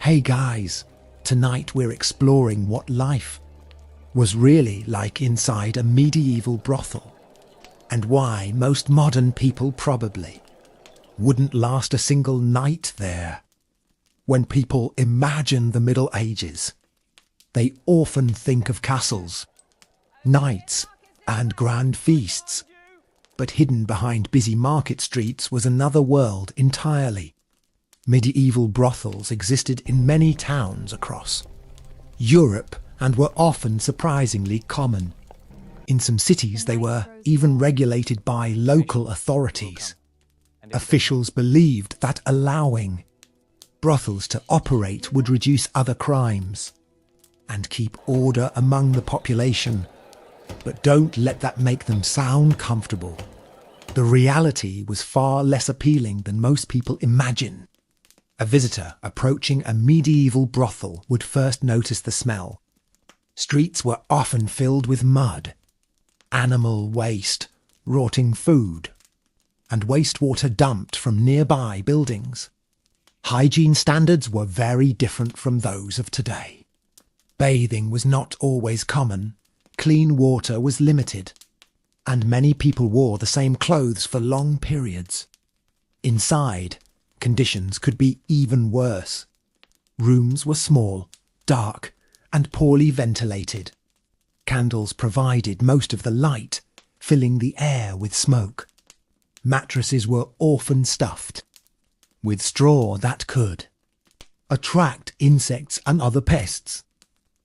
Hey guys, tonight we're exploring what life was really like inside a medieval brothel, and why most modern people probably wouldn't last a single night there. When people imagine the Middle Ages, they often think of castles, knights, and grand feasts. But hidden behind busy market streets was another world entirely. Medieval brothels existed in many towns across Europe and were often surprisingly common. In some cities they were even regulated by local authorities. Officials believed that allowing brothels to operate would reduce other crimes and keep order among the population. But don't let that make them sound comfortable. The reality was far less appealing than most people imagine. A visitor approaching a medieval brothel would first notice the smell. Streets were often filled with mud, animal waste, rotting food, and wastewater dumped from nearby buildings. Hygiene standards were very different from those of today. Bathing was not always common, clean water was limited, and many people wore the same clothes for long periods. Inside, conditions could be even worse. Rooms were small, dark, and poorly ventilated. Candles provided most of the light, filling the air with smoke. Mattresses were often stuffed with straw that could attract insects and other pests.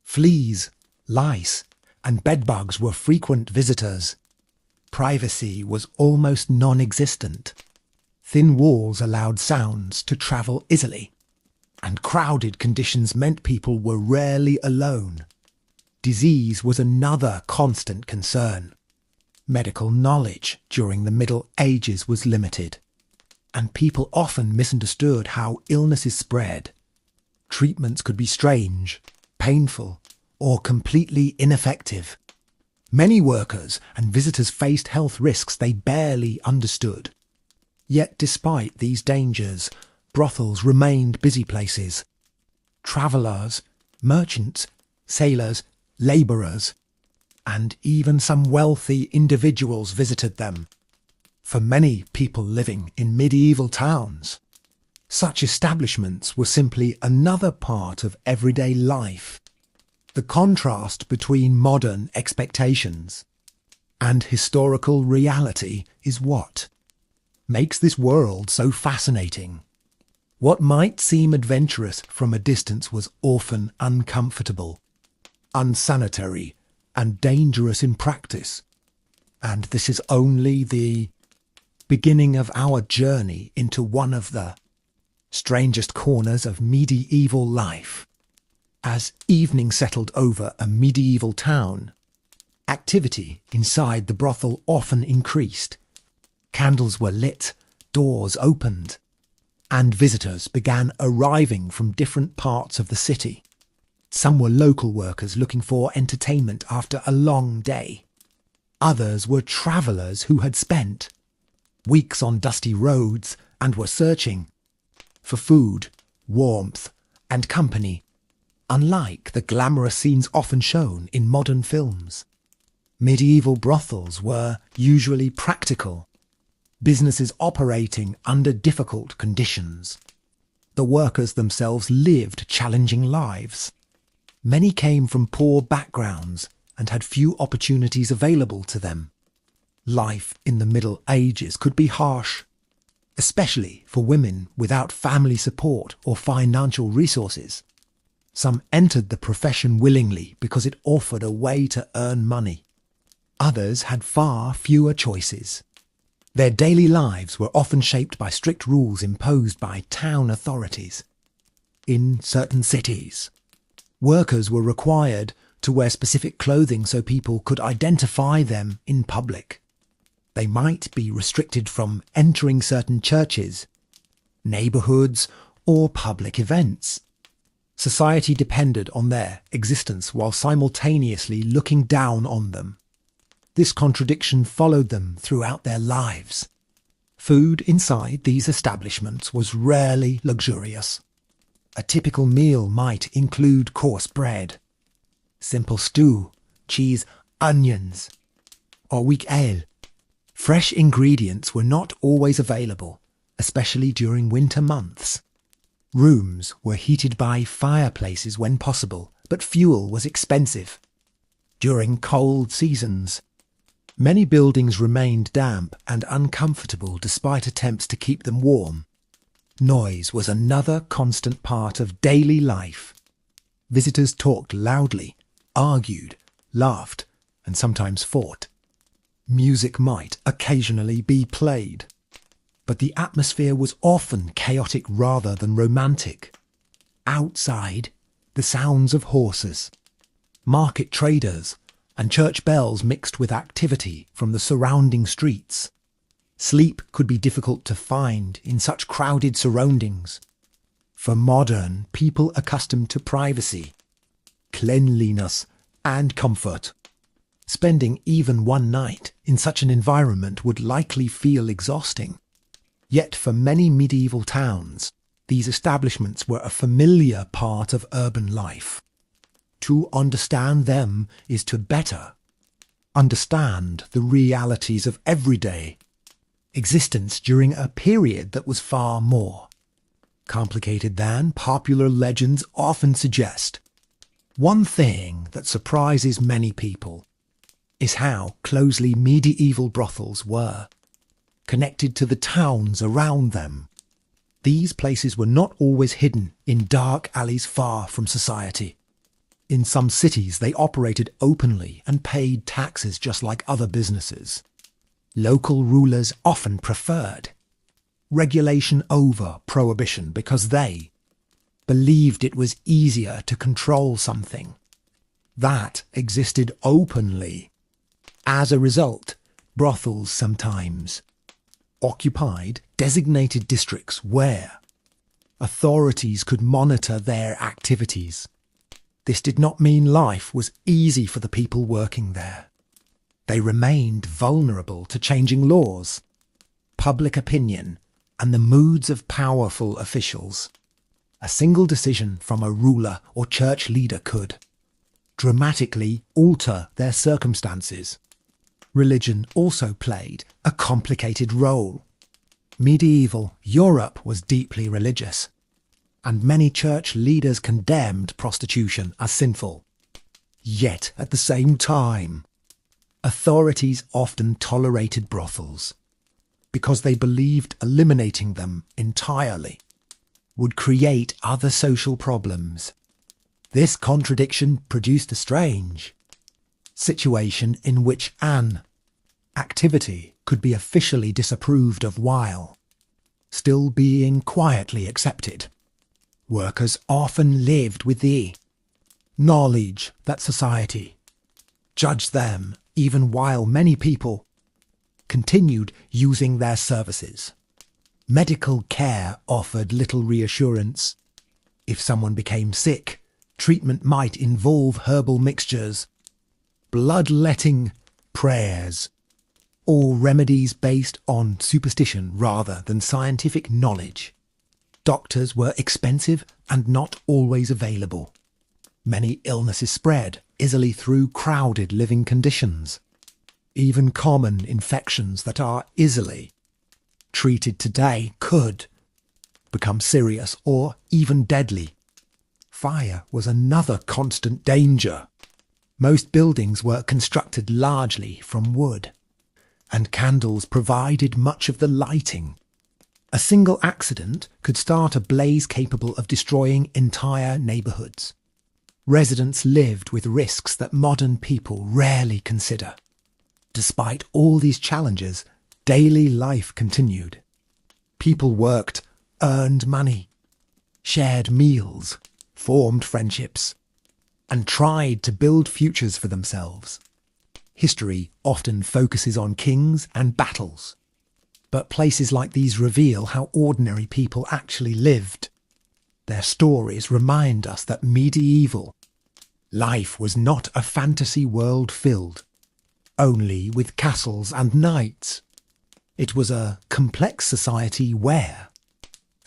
Fleas, lice, and bedbugs were frequent visitors. Privacy was almost non-existent. Thin walls allowed sounds to travel easily, and crowded conditions meant people were rarely alone. Disease was another constant concern. Medical knowledge during the Middle Ages was limited, and people often misunderstood how illnesses spread. Treatments could be strange, painful, or completely ineffective. Many workers and visitors faced health risks they barely understood. Yet despite these dangers, brothels remained busy places. Travellers, merchants, sailors, labourers, and even some wealthy individuals visited them. For many people living in medieval towns, such establishments were simply another part of everyday life. The contrast between modern expectations and historical reality is what makes this world so fascinating. What might seem adventurous from a distance was often uncomfortable, unsanitary, and dangerous in practice. And this is only the beginning of our journey into one of the strangest corners of medieval life. As evening settled over a medieval town, activity inside the brothel often increased. Candles were lit, doors opened, and visitors began arriving from different parts of the city. Some were local workers looking for entertainment after a long day. Others were travellers who had spent weeks on dusty roads and were searching for food, warmth, and company, unlike the glamorous scenes often shown in modern films. Medieval brothels were usually practical, businesses operating under difficult conditions. The workers themselves lived challenging lives. Many came from poor backgrounds and had few opportunities available to them. Life in the Middle Ages could be harsh, especially for women without family support or financial resources. Some entered the profession willingly because it offered a way to earn money. Others had far fewer choices. Their daily lives were often shaped by strict rules imposed by town authorities. In certain cities, workers were required to wear specific clothing so people could identify them in public. They might be restricted from entering certain churches, neighbourhoods, or public events. Society depended on their existence while simultaneously looking down on them. This contradiction followed them throughout their lives. Food inside these establishments was rarely luxurious. A typical meal might include coarse bread, simple stew, cheese, onions, or weak ale. Fresh ingredients were not always available, especially during winter months. Rooms were heated by fireplaces when possible, but fuel was expensive. During cold seasons, many buildings remained damp and uncomfortable despite attempts to keep them warm. Noise was another constant part of daily life. Visitors talked loudly, argued, laughed, and sometimes fought. Music might occasionally be played, but the atmosphere was often chaotic rather than romantic. Outside, the sounds of horses, market traders, and church bells mixed with activity from the surrounding streets. Sleep could be difficult to find in such crowded surroundings. For modern people accustomed to privacy, cleanliness, and comfort, spending even one night in such an environment would likely feel exhausting. Yet for many medieval towns, these establishments were a familiar part of urban life. To understand them is to better understand the realities of everyday existence during a period that was far more complicated than popular legends often suggest. One thing that surprises many people is how closely medieval brothels were connected to the towns around them. These places were not always hidden in dark alleys far from society. In some cities, they operated openly and paid taxes just like other businesses. Local rulers often preferred regulation over prohibition because they believed it was easier to control something that existed openly. As a result, brothels sometimes occupied designated districts where authorities could monitor their activities. This did not mean life was easy for the people working there. They remained vulnerable to changing laws, public opinion, and the moods of powerful officials. A single decision from a ruler or church leader could dramatically alter their circumstances. Religion also played a complicated role. Medieval Europe was deeply religious, and many church leaders condemned prostitution as sinful. Yet, at the same time, authorities often tolerated brothels because they believed eliminating them entirely would create other social problems. This contradiction produced a strange situation in which an activity could be officially disapproved of while still being quietly accepted. Workers often lived with the knowledge that society judged them even while many people continued using their services. Medical care offered little reassurance. If someone became sick, treatment might involve herbal mixtures, bloodletting prayers, or remedies based on superstition rather than scientific knowledge. Doctors were expensive and not always available. Many illnesses spread easily through crowded living conditions. Even common infections that are easily treated today could become serious or even deadly. Fire was another constant danger. Most buildings were constructed largely from wood, and candles provided much of the lighting. A single accident could start a blaze capable of destroying entire neighbourhoods. Residents lived with risks that modern people rarely consider. Despite all these challenges, daily life continued. People worked, earned money, shared meals, formed friendships, and tried to build futures for themselves. History often focuses on kings and battles, but places like these reveal how ordinary people actually lived. Their stories remind us that medieval life was not a fantasy world filled only with castles and knights. It was a complex society where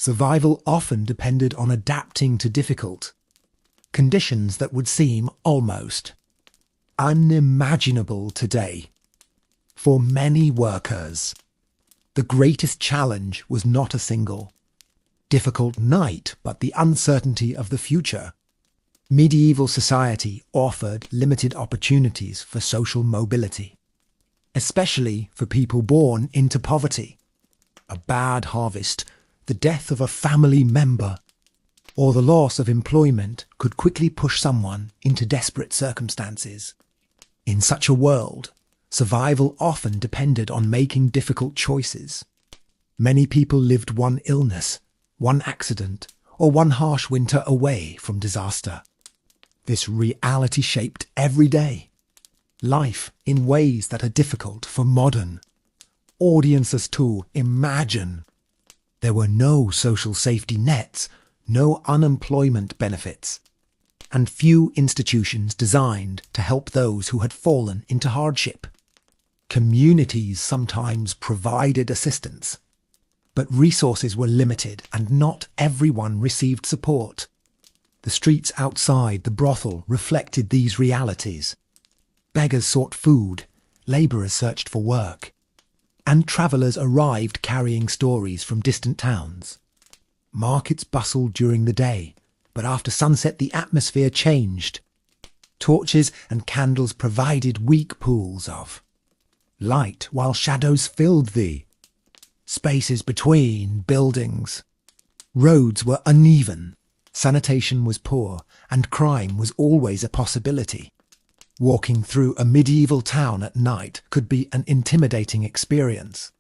Survival often depended on adapting to difficult conditions that would seem almost unimaginable today. For many workers, the greatest challenge was not a single difficult night, but the uncertainty of the future. Medieval society offered limited opportunities for social mobility, especially for people born into poverty. A bad harvest, the death of a family member, or the loss of employment could quickly push someone into desperate circumstances. In such a world, survival often depended on making difficult choices. Many people lived one illness, one accident, or one harsh winter away from disaster. This reality shaped everyday life in ways that are difficult for modern audiences to imagine. There were no social safety nets, no unemployment benefits, and few institutions designed to help those who had fallen into hardship. Communities sometimes provided assistance, but resources were limited and not everyone received support. The streets outside the brothel reflected these realities. Beggars sought food, labourers searched for work, and travellers arrived carrying stories from distant towns. Markets bustled during the day, but after sunset the atmosphere changed. Torches and candles provided weak pools of light, while shadows filled the spaces between buildings. Roads were uneven, sanitation was poor, and crime was always a possibility. Walking through a medieval town at night could be an intimidating experience.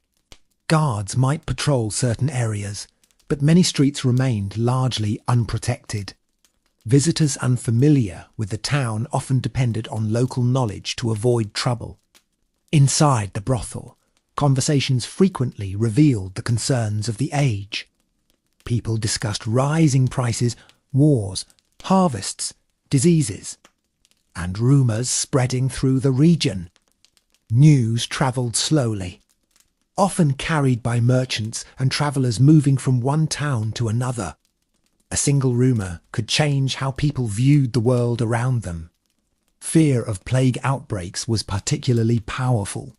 Guards might patrol certain areas, but many streets remained largely unprotected. Visitors unfamiliar with the town often depended on local knowledge to avoid trouble. Inside the brothel, conversations frequently revealed the concerns of the age. People discussed rising prices, wars, harvests, diseases, and rumours spreading through the region. News travelled slowly, often carried by merchants and travellers moving from one town to another. A single rumour could change how people viewed the world around them. Fear of plague outbreaks was particularly powerful.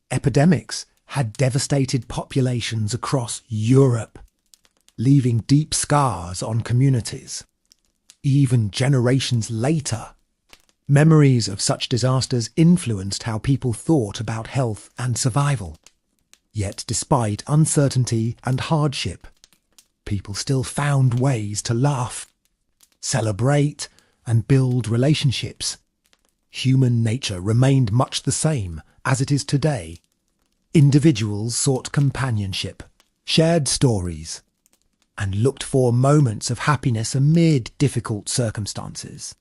Epidemics had devastated populations across Europe, leaving deep scars on communities. Even generations later, memories of such disasters influenced how people thought about health and survival. Yet despite uncertainty and hardship, people still found ways to laugh, celebrate, and build relationships. Human nature remained much the same as it is today. Individuals sought companionship, shared stories, and looked for moments of happiness amid difficult circumstances.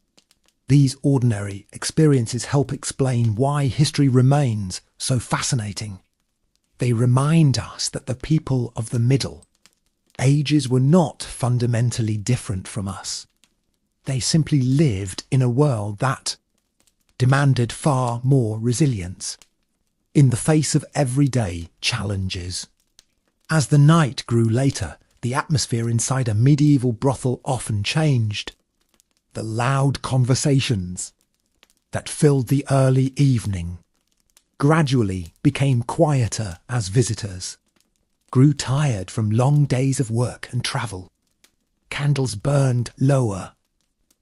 These ordinary experiences help explain why history remains so fascinating. They remind us that the people of the Middle Ages were not fundamentally different from us. They simply lived in a world that demanded far more resilience in the face of everyday challenges. As the night grew later, the atmosphere inside a medieval brothel often changed. The loud conversations that filled the early evening gradually became quieter as visitors grew tired from long days of work and travel. Candles burned lower,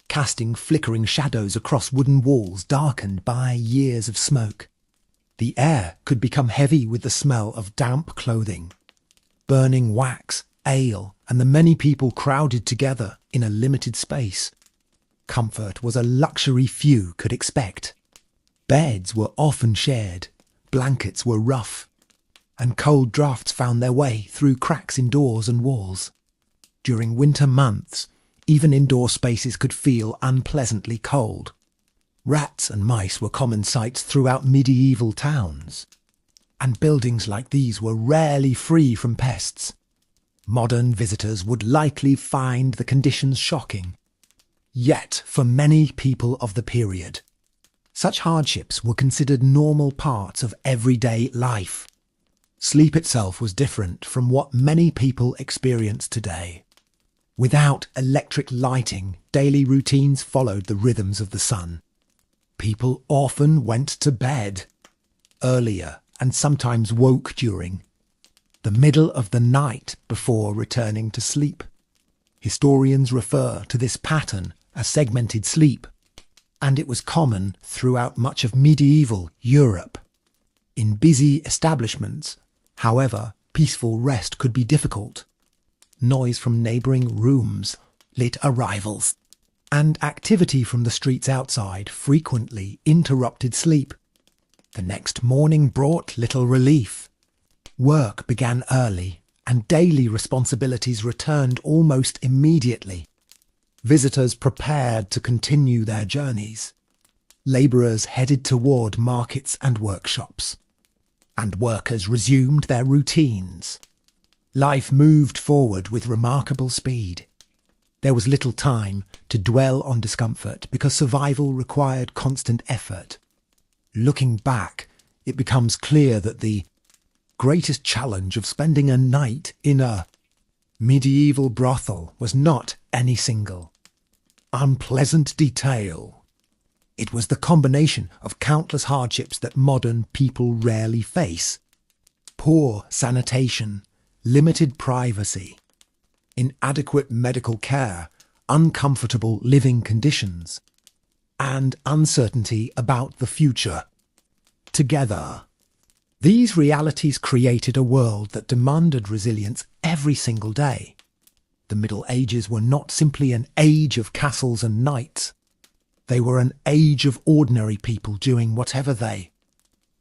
casting flickering shadows across wooden walls darkened by years of smoke. The air could become heavy with the smell of damp clothing, burning wax, ale, and the many people crowded together in a limited space. Comfort was a luxury few could expect. Beds were often shared, blankets were rough, and cold draughts found their way through cracks in doors and walls. During winter months, even indoor spaces could feel unpleasantly cold. Rats and mice were common sights throughout medieval towns, and buildings like these were rarely free from pests. Modern visitors would likely find the conditions shocking. Yet, for many people of the period, such hardships were considered normal parts of everyday life. Sleep itself was different from what many people experience today. Without electric lighting, daily routines followed the rhythms of the sun. People often went to bed earlier and sometimes woke during the middle of the night before returning to sleep. Historians refer to this pattern as segmented sleep, and it was common throughout much of medieval Europe. In busy establishments, however, peaceful rest could be difficult. Noise from neighbouring rooms, late arrivals, and activity from the streets outside frequently interrupted sleep. The next morning brought little relief. Work began early, and daily responsibilities returned almost immediately. Visitors prepared to continue their journeys. Labourers headed toward markets and workshops, and workers resumed their routines. Life moved forward with remarkable speed. There was little time to dwell on discomfort because survival required constant effort. Looking back, it becomes clear that the greatest challenge of spending a night in a medieval brothel was not any single unpleasant detail. It was the combination of countless hardships that modern people rarely face. Poor sanitation, limited privacy, inadequate medical care, uncomfortable living conditions, and uncertainty about the future. Together, these realities created a world that demanded resilience every single day. The Middle Ages were not simply an age of castles and knights. They were an age of ordinary people doing whatever they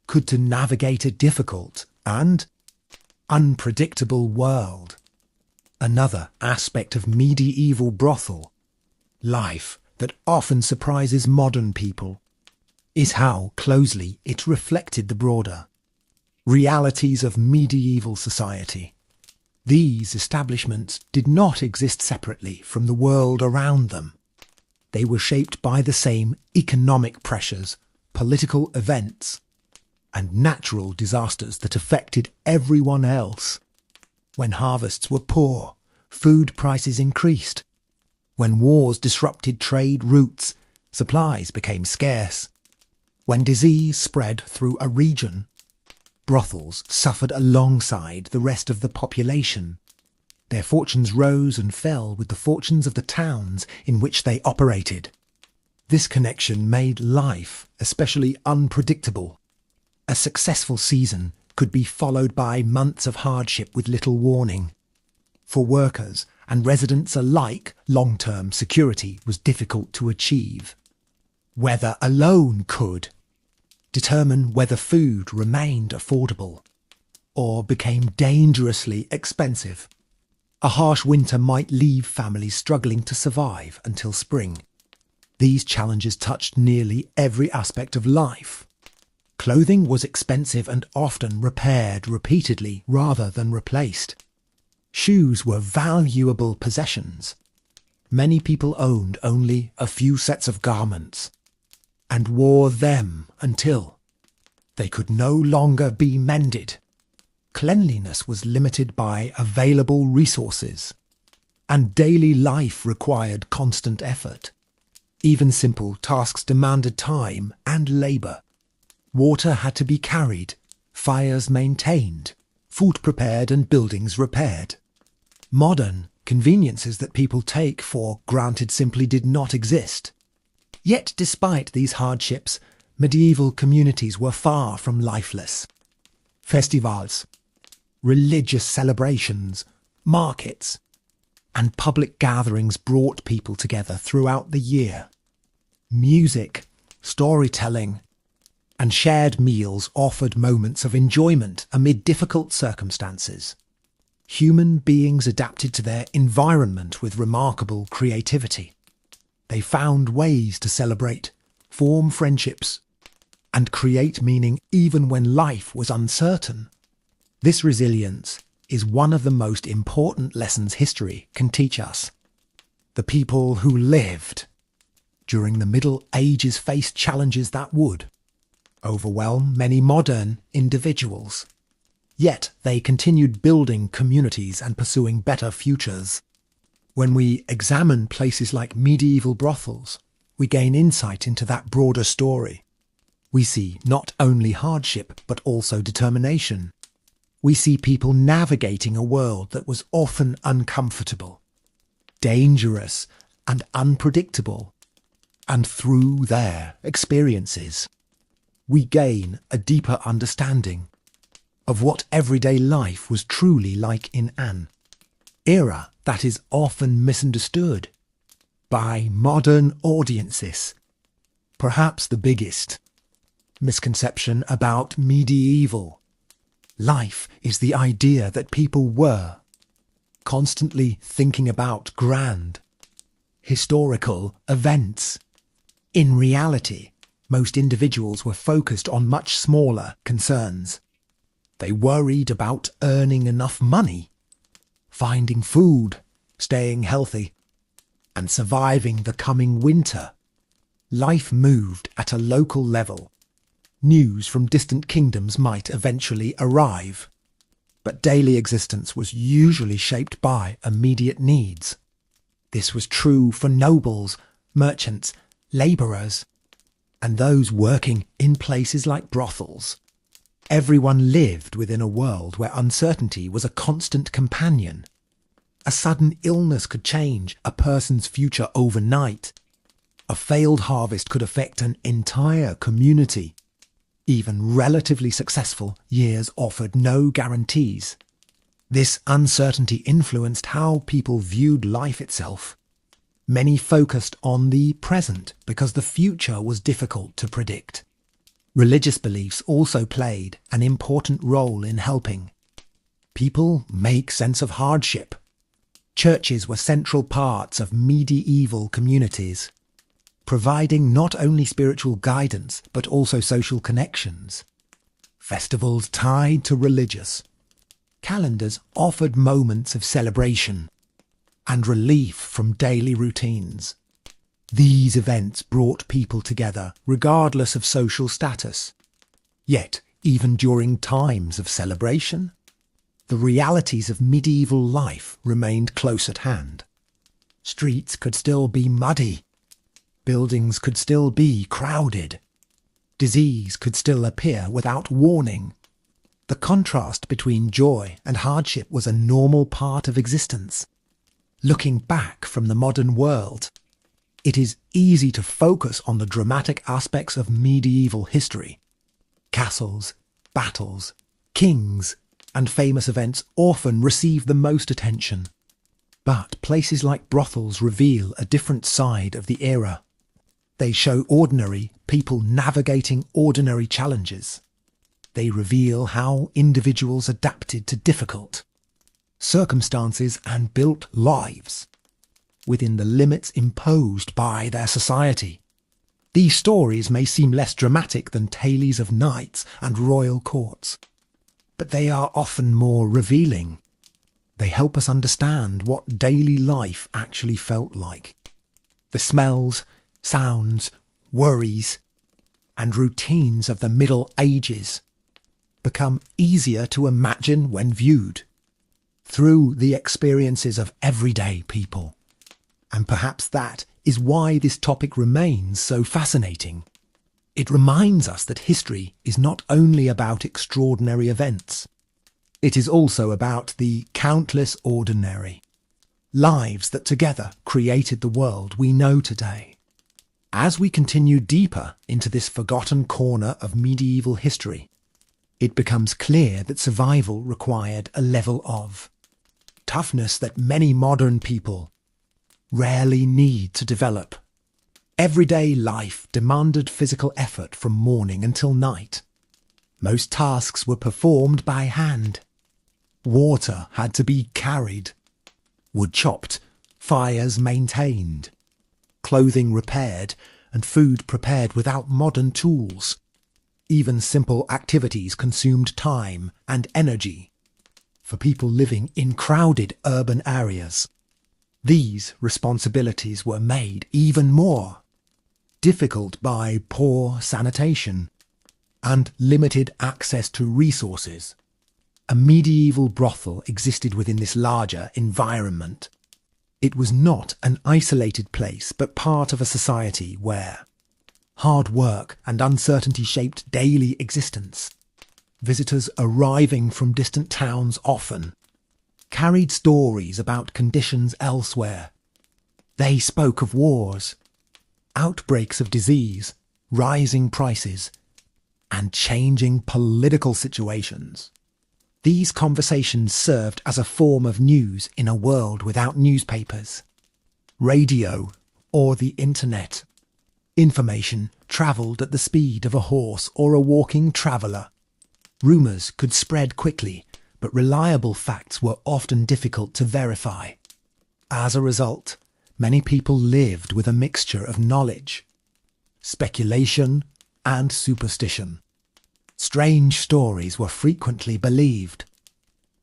could to navigate a difficult and unpredictable world. Another aspect of medieval brothel life that often surprises modern people is how closely it reflected the broader realities of medieval society. These establishments did not exist separately from the world around them. They were shaped by the same economic pressures, political events, and natural disasters that affected everyone else. When harvests were poor, food prices increased. When wars disrupted trade routes, supplies became scarce. When disease spread through a region, brothels suffered alongside the rest of the population. Their fortunes rose and fell with the fortunes of the towns in which they operated. This connection made life especially unpredictable. A successful season could be followed by months of hardship with little warning. For workers and residents alike, long-term security was difficult to achieve. Weather alone could determine whether food remained affordable or became dangerously expensive. A harsh winter might leave families struggling to survive until spring. These challenges touched nearly every aspect of life. Clothing was expensive and often repaired repeatedly rather than replaced. Shoes were valuable possessions. Many people owned only a few sets of garments and wore them until they could no longer be mended. Cleanliness was limited by available resources, and daily life required constant effort. Even simple tasks demanded time and labour. Water had to be carried, fires maintained, food prepared and buildings repaired. Modern conveniences that people take for granted simply did not exist. Yet despite these hardships, medieval communities were far from lifeless. Festivals, religious celebrations, markets, and public gatherings brought people together throughout the year. Music, storytelling, and shared meals offered moments of enjoyment amid difficult circumstances. Human beings adapted to their environment with remarkable creativity. They found ways to celebrate, form friendships, and create meaning even when life was uncertain. This resilience is one of the most important lessons history can teach us. The people who lived during the Middle Ages faced challenges that would overwhelm many modern individuals. Yet they continued building communities and pursuing better futures. When we examine places like medieval brothels, we gain insight into that broader story. We see not only hardship, but also determination. We see people navigating a world that was often uncomfortable, dangerous, and unpredictable. And through their experiences, we gain a deeper understanding of what everyday life was truly like in an era that is often misunderstood by modern audiences. Perhaps the biggest misconception about medieval life is the idea that people were constantly thinking about grand historical events. In reality, most individuals were focused on much smaller concerns. They worried about earning enough money, finding food, staying healthy, and surviving the coming winter. Life moved at a local level. News from distant kingdoms might eventually arrive, but daily existence was usually shaped by immediate needs. This was true for nobles, merchants, labourers, and those working in places like brothels. Everyone lived within a world where uncertainty was a constant companion. A sudden illness could change a person's future overnight. A failed harvest could affect an entire community. Even relatively successful years offered no guarantees. This uncertainty influenced how people viewed life itself. Many focused on the present because the future was difficult to predict. Religious beliefs also played an important role in helping people make sense of hardship. Churches were central parts of medieval communities, providing not only spiritual guidance but also social connections. Festivals tied to religious calendars offered moments of celebration and relief from daily routines. These events brought people together regardless of social status. Yet, even during times of celebration, the realities of medieval life remained close at hand. Streets could still be muddy. Buildings could still be crowded. Disease could still appear without warning. The contrast between joy and hardship was a normal part of existence. Looking back from the modern world, it is easy to focus on the dramatic aspects of medieval history. Castles, battles, kings, and famous events often receive the most attention. But places like brothels reveal a different side of the era. They show ordinary people navigating ordinary challenges. They reveal how individuals adapted to difficult circumstances and built lives within the limits imposed by their society. These stories may seem less dramatic than tales of knights and royal courts, but they are often more revealing. They help us understand what daily life actually felt like. The smells, sounds, worries, and routines of the Middle Ages become easier to imagine when viewed through the experiences of everyday people. And perhaps that is why this topic remains so fascinating. It reminds us that history is not only about extraordinary events. It is also about the countless ordinary lives that together created the world we know today. As we continue deeper into this forgotten corner of medieval history, it becomes clear that survival required a level of toughness that many modern people rarely need to develop. Everyday life demanded physical effort from morning until night. Most tasks were performed by hand. Water had to be carried, wood chopped, fires maintained, clothing repaired, and food prepared without modern tools. Even simple activities consumed time and energy. For people living in crowded urban areas, these responsibilities were made even more difficult by poor sanitation and limited access to resources. A medieval brothel existed within this larger environment. It was not an isolated place, but part of a society where hard work and uncertainty shaped daily existence. Visitors arriving from distant towns often carried stories about conditions elsewhere. They spoke of wars, outbreaks of disease, rising prices, and changing political situations. These conversations served as a form of news in a world without newspapers, radio, or the internet. Information travelled at the speed of a horse or a walking traveller. Rumours could spread quickly, but reliable facts were often difficult to verify. As a result, many people lived with a mixture of knowledge, speculation, and superstition. Strange stories were frequently believed,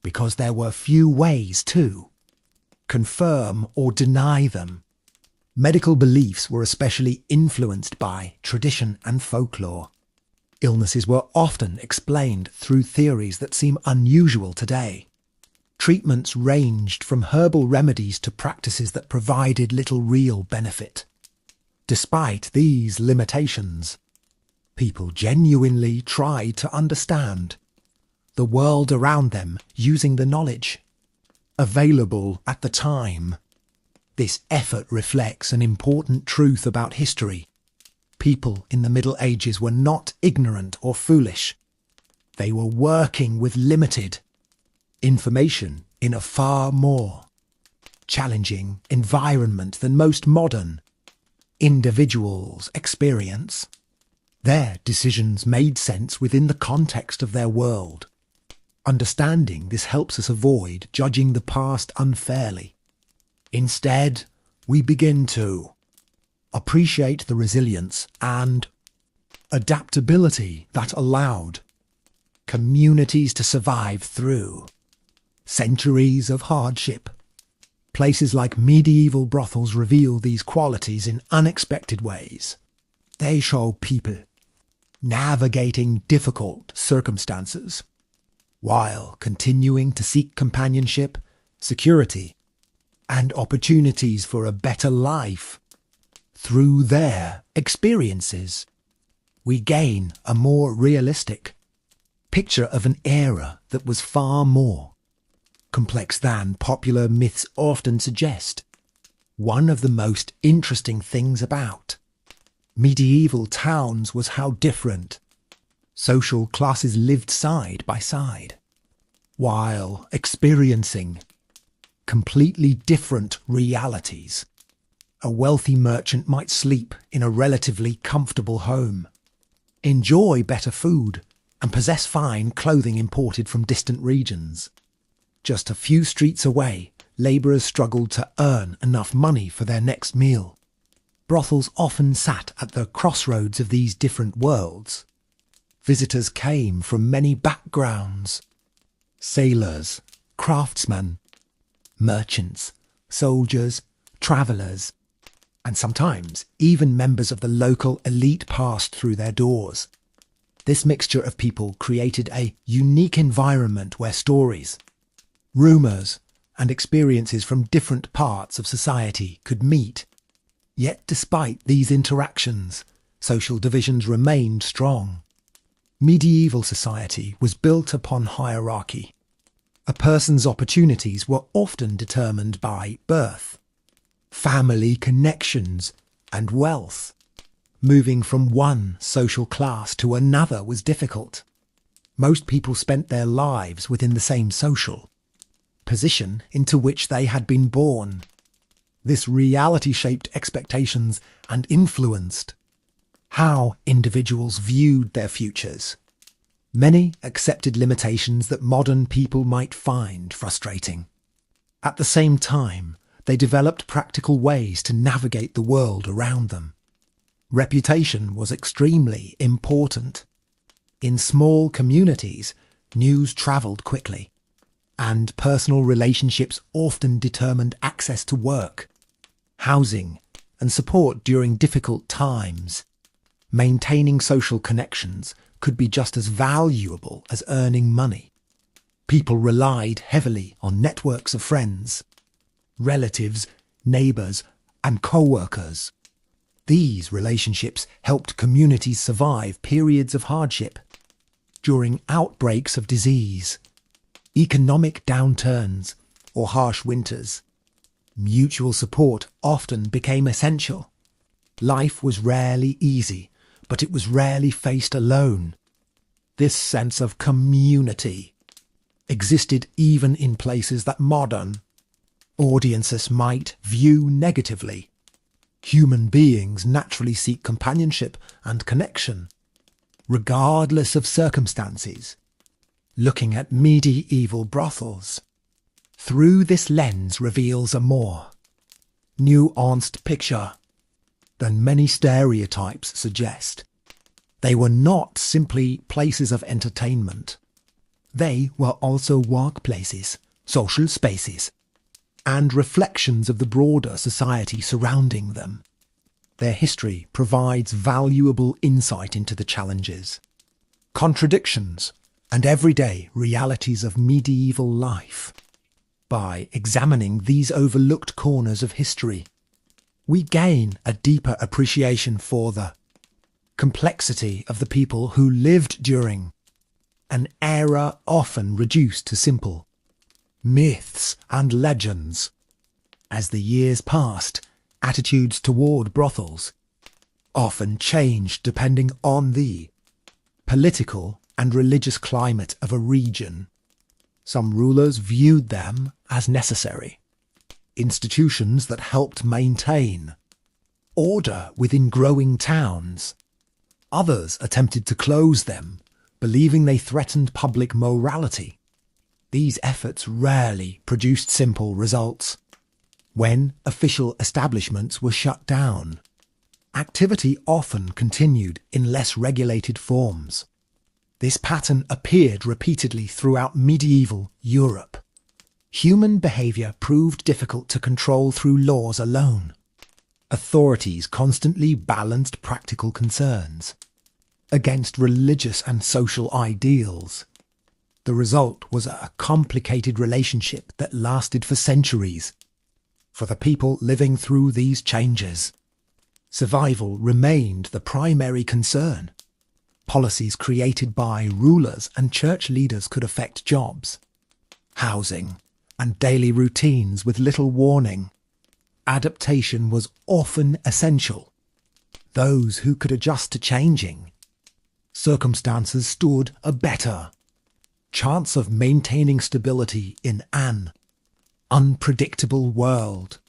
because there were few ways to confirm or deny them. Medical beliefs were especially influenced by tradition and folklore. Illnesses were often explained through theories that seem unusual today. Treatments ranged from herbal remedies to practices that provided little real benefit. Despite these limitations, people genuinely tried to understand the world around them using the knowledge available at the time. This effort reflects an important truth about history. People in the Middle Ages were not ignorant or foolish. They were working with limited information in a far more challenging environment than most modern individuals experience. Their decisions made sense within the context of their world. Understanding this helps us avoid judging the past unfairly. Instead, we begin to appreciate the resilience and adaptability that allowed communities to survive through centuries of hardship. Places like medieval brothels reveal these qualities in unexpected ways. They show people navigating difficult circumstances while continuing to seek companionship, security, and opportunities for a better life. Through their experiences, we gain a more realistic picture of an era that was far more complex than popular myths often suggest. One of the most interesting things about medieval towns was how different social classes lived side by side, while experiencing completely different realities. A wealthy merchant might sleep in a relatively comfortable home, enjoy better food, and possess fine clothing imported from distant regions. Just a few streets away, labourers struggled to earn enough money for their next meal. Brothels often sat at the crossroads of these different worlds. Visitors came from many backgrounds: sailors, craftsmen, merchants, soldiers, travellers, and sometimes even members of the local elite passed through their doors. This mixture of people created a unique environment where stories, rumours, and experiences from different parts of society could meet. Yet despite these interactions, social divisions remained strong. Medieval society was built upon hierarchy. A person's opportunities were often determined by birth, family connections, and wealth. Moving from one social class to another was difficult. Most people spent their lives within the same social position into which they had been born. This reality shaped expectations and influenced how individuals viewed their futures. Many accepted limitations that modern people might find frustrating. At the same time, they developed practical ways to navigate the world around them. Reputation was extremely important. In small communities, news travelled quickly, and personal relationships often determined access to work, housing, and support during difficult times. Maintaining social connections could be just as valuable as earning money. People relied heavily on networks of friends, relatives, neighbours, and co-workers. These relationships helped communities survive periods of hardship. During outbreaks of disease, economic downturns, or harsh winters, mutual support often became essential. Life was rarely easy, but it was rarely faced alone. This sense of community existed even in places that modern audiences might view negatively. Human beings naturally seek companionship and connection, regardless of circumstances. Looking at medieval brothels through this lens reveals a more nuanced picture than many stereotypes suggest. They were not simply places of entertainment. They were also workplaces, social spaces, and reflections of the broader society surrounding them. Their history provides valuable insight into the challenges, contradictions, and everyday realities of medieval life. By examining these overlooked corners of history, we gain a deeper appreciation for the complexity of the people who lived during an era often reduced to simple myths and legends. As the years passed, attitudes toward brothels often changed depending on the political and religious climate of a region. Some rulers viewed them as necessary institutions that helped maintain order within growing towns. Others attempted to close them, believing they threatened public morality. These efforts rarely produced simple results. When official establishments were shut down, activity often continued in less regulated forms. This pattern appeared repeatedly throughout medieval Europe. Human behaviour proved difficult to control through laws alone. Authorities constantly balanced practical concerns against religious and social ideals. The result was a complicated relationship that lasted for centuries. For the people living through these changes, survival remained the primary concern. Policies created by rulers and church leaders could affect jobs, housing, and daily routines with little warning. Adaptation was often essential. Those who could adjust to changing circumstances stood a better chance of maintaining stability in an unpredictable world.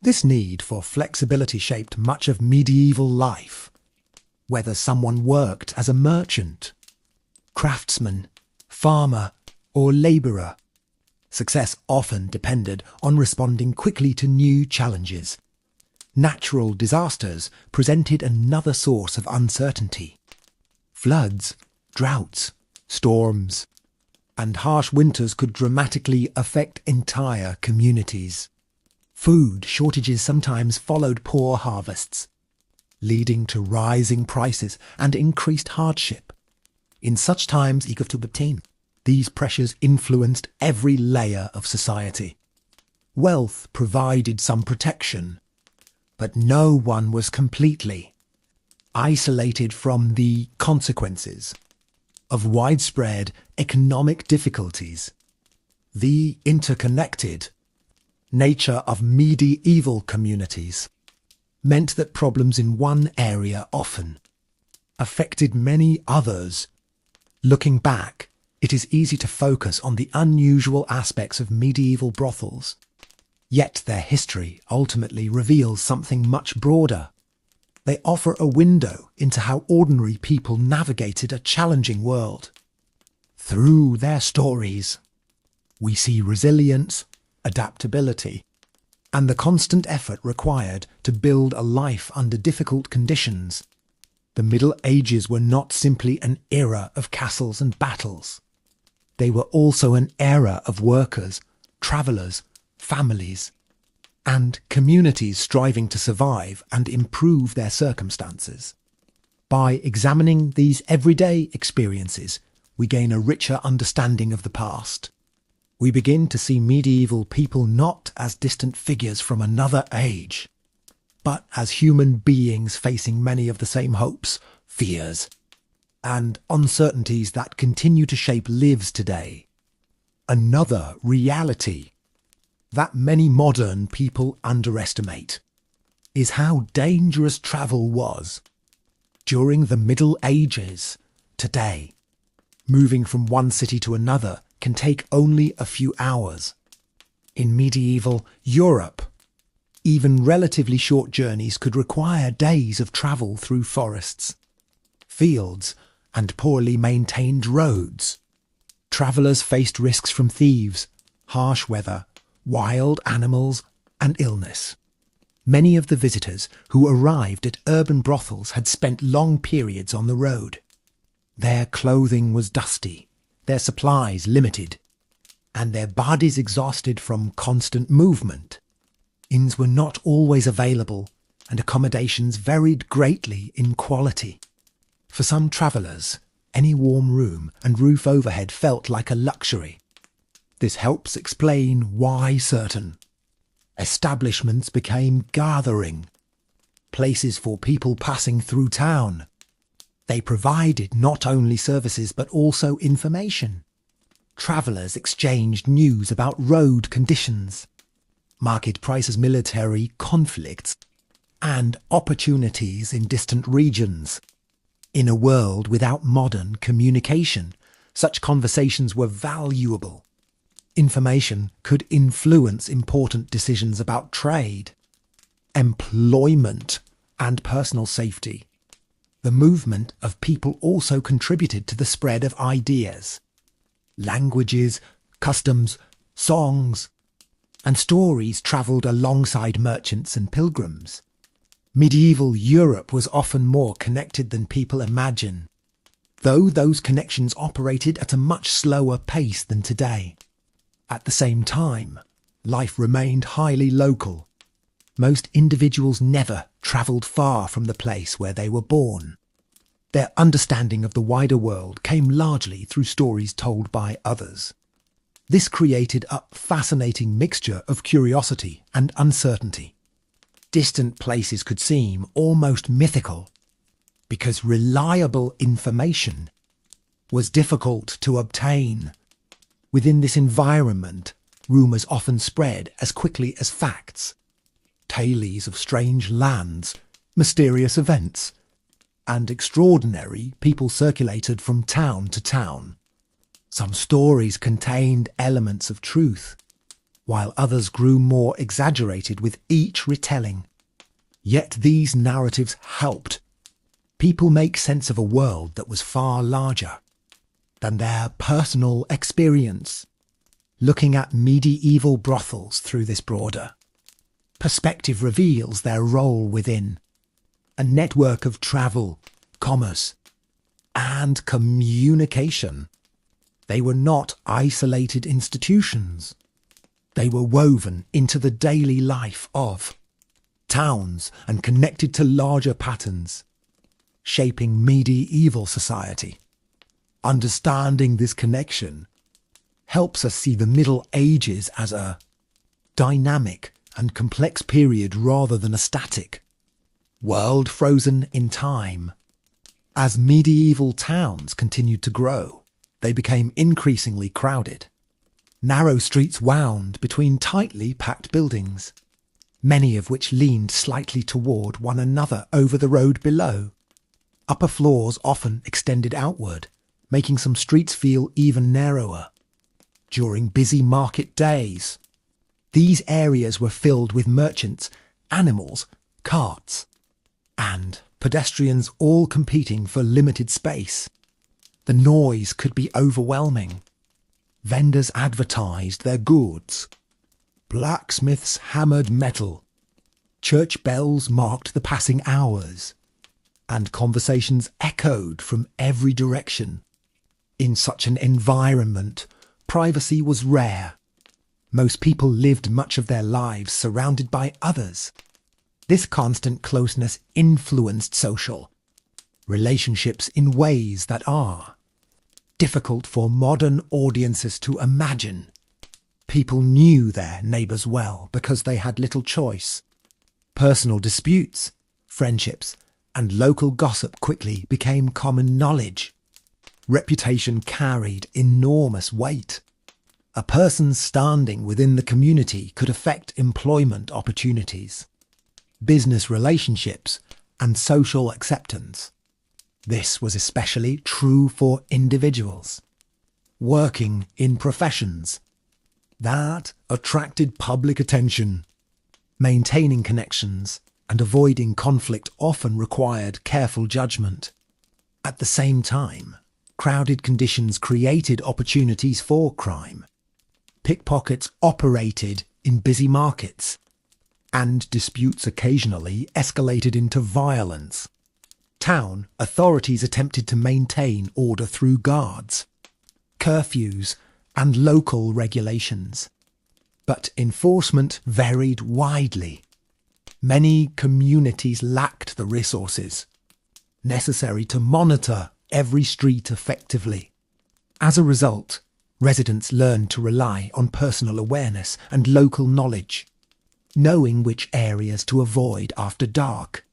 This need for flexibility shaped much of medieval life. Whether someone worked as a merchant, craftsman, farmer, or labourer, success often depended on responding quickly to new challenges. Natural disasters presented another source of uncertainty. Floods, droughts, storms, and harsh winters could dramatically affect entire communities. Food shortages sometimes followed poor harvests, leading to rising prices and increased hardship. In such times, these pressures influenced every layer of society. Wealth provided some protection, but no one was completely isolated from the consequences of widespread economic difficulties. The interconnected nature of medieval communities meant that problems in one area often affected many others. Looking back, it is easy to focus on the unusual aspects of medieval brothels. Yet their history ultimately reveals something much broader. They offer a window into how ordinary people navigated a challenging world. Through their stories, we see resilience, adaptability, and the constant effort required to build a life under difficult conditions. The Middle Ages were not simply an era of castles and battles. They were also an era of workers, travellers, families, and communities striving to survive and improve their circumstances. By examining these everyday experiences, we gain a richer understanding of the past. We begin to see medieval people not as distant figures from another age, but as human beings facing many of the same hopes, fears, and uncertainties that continue to shape lives today. Another reality that many modern people underestimate is how dangerous travel was during the Middle Ages. Today, moving from one city to another can take only a few hours. In medieval Europe, even relatively short journeys could require days of travel through forests, fields, and poorly maintained roads. Travellers faced risks from thieves, harsh weather, wild animals, and illness. Many of the visitors who arrived at urban brothels had spent long periods on the road. Their clothing was dusty, their supplies limited, and their bodies exhausted from constant movement. Inns were not always available, and accommodations varied greatly in quality. For some travellers, any warm room and roof overhead felt like a luxury. This helps explain why certain establishments became gathering places for people passing through town. They provided not only services but also information. Travellers exchanged news about road conditions, market prices, military conflicts, and opportunities in distant regions. In a world without modern communication, such conversations were valuable. Information could influence important decisions about trade, employment, and personal safety. The movement of people also contributed to the spread of ideas. Languages, customs, songs, and stories travelled alongside merchants and pilgrims. Medieval Europe was often more connected than people imagine, though those connections operated at a much slower pace than today. At the same time, life remained highly local. Most individuals never travelled far from the place where they were born. Their understanding of the wider world came largely through stories told by others. This created a fascinating mixture of curiosity and uncertainty. Distant places could seem almost mythical because reliable information was difficult to obtain. Within this environment, rumours often spread as quickly as facts. Tales of strange lands, mysterious events, and extraordinary people circulated from town to town. Some stories contained elements of truth, while others grew more exaggerated with each retelling. Yet these narratives helped people make sense of a world that was far larger than their personal experience. Looking at medieval brothels through this broader perspective reveals their role within a network of travel, commerce, and communication. They were not isolated institutions. They were woven into the daily life of towns and connected to larger patterns, shaping medieval society. Understanding this connection helps us see the Middle Ages as a dynamic and complex period rather than a static world frozen in time. As medieval towns continued to grow, they became increasingly crowded. Narrow streets wound between tightly packed buildings, many of which leaned slightly toward one another over the road below. Upper floors often extended outward, making some streets feel even narrower. During busy market days, these areas were filled with merchants, animals, carts, and pedestrians, all competing for limited space. The noise could be overwhelming. Vendors advertised their goods. Blacksmiths hammered metal. Church bells marked the passing hours, and conversations echoed from every direction. In such an environment, privacy was rare. Most people lived much of their lives surrounded by others. This constant closeness influenced social relationships in ways that are difficult for modern audiences to imagine. People knew their neighbours well because they had little choice. Personal disputes, friendships, and local gossip quickly became common knowledge. Reputation carried enormous weight. A person's standing within the community could affect employment opportunities, business relationships, and social acceptance. This was especially true for individuals working in professions that attracted public attention. Maintaining connections and avoiding conflict often required careful judgment. At the same time, crowded conditions created opportunities for crime. Pickpockets operated in busy markets, and disputes occasionally escalated into violence. Town authorities attempted to maintain order through guards, curfews, and local regulations. But enforcement varied widely. Many communities lacked the resources necessary to monitor every street effectively. As a result, residents learned to rely on personal awareness and local knowledge. Knowing which areas to avoid after dark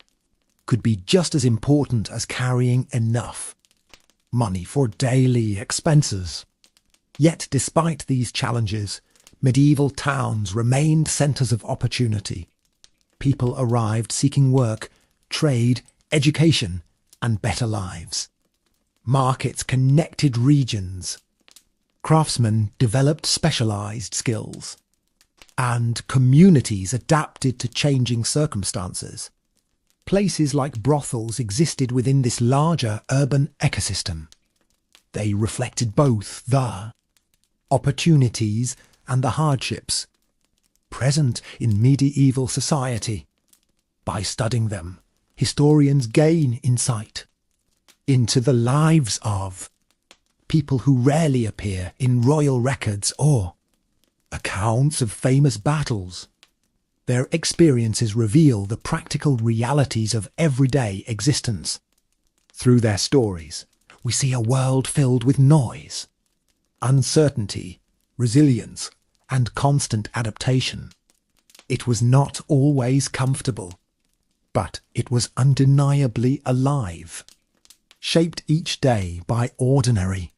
could be just as important as carrying enough money for daily expenses. Yet despite these challenges, medieval towns remained centres of opportunity. People arrived seeking work, trade, education, and better lives. Markets connected regions. Craftsmen developed specialised skills. And communities adapted to changing circumstances. Places like brothels existed within this larger urban ecosystem. They reflected both the opportunities and the hardships present in medieval society. By studying them, historians gain insight into the lives of people who rarely appear in royal records or accounts of famous battles. Their experiences reveal the practical realities of everyday existence. Through their stories, we see a world filled with noise, uncertainty, resilience, and constant adaptation. It was not always comfortable, but it was undeniably alive, shaped each day by ordinary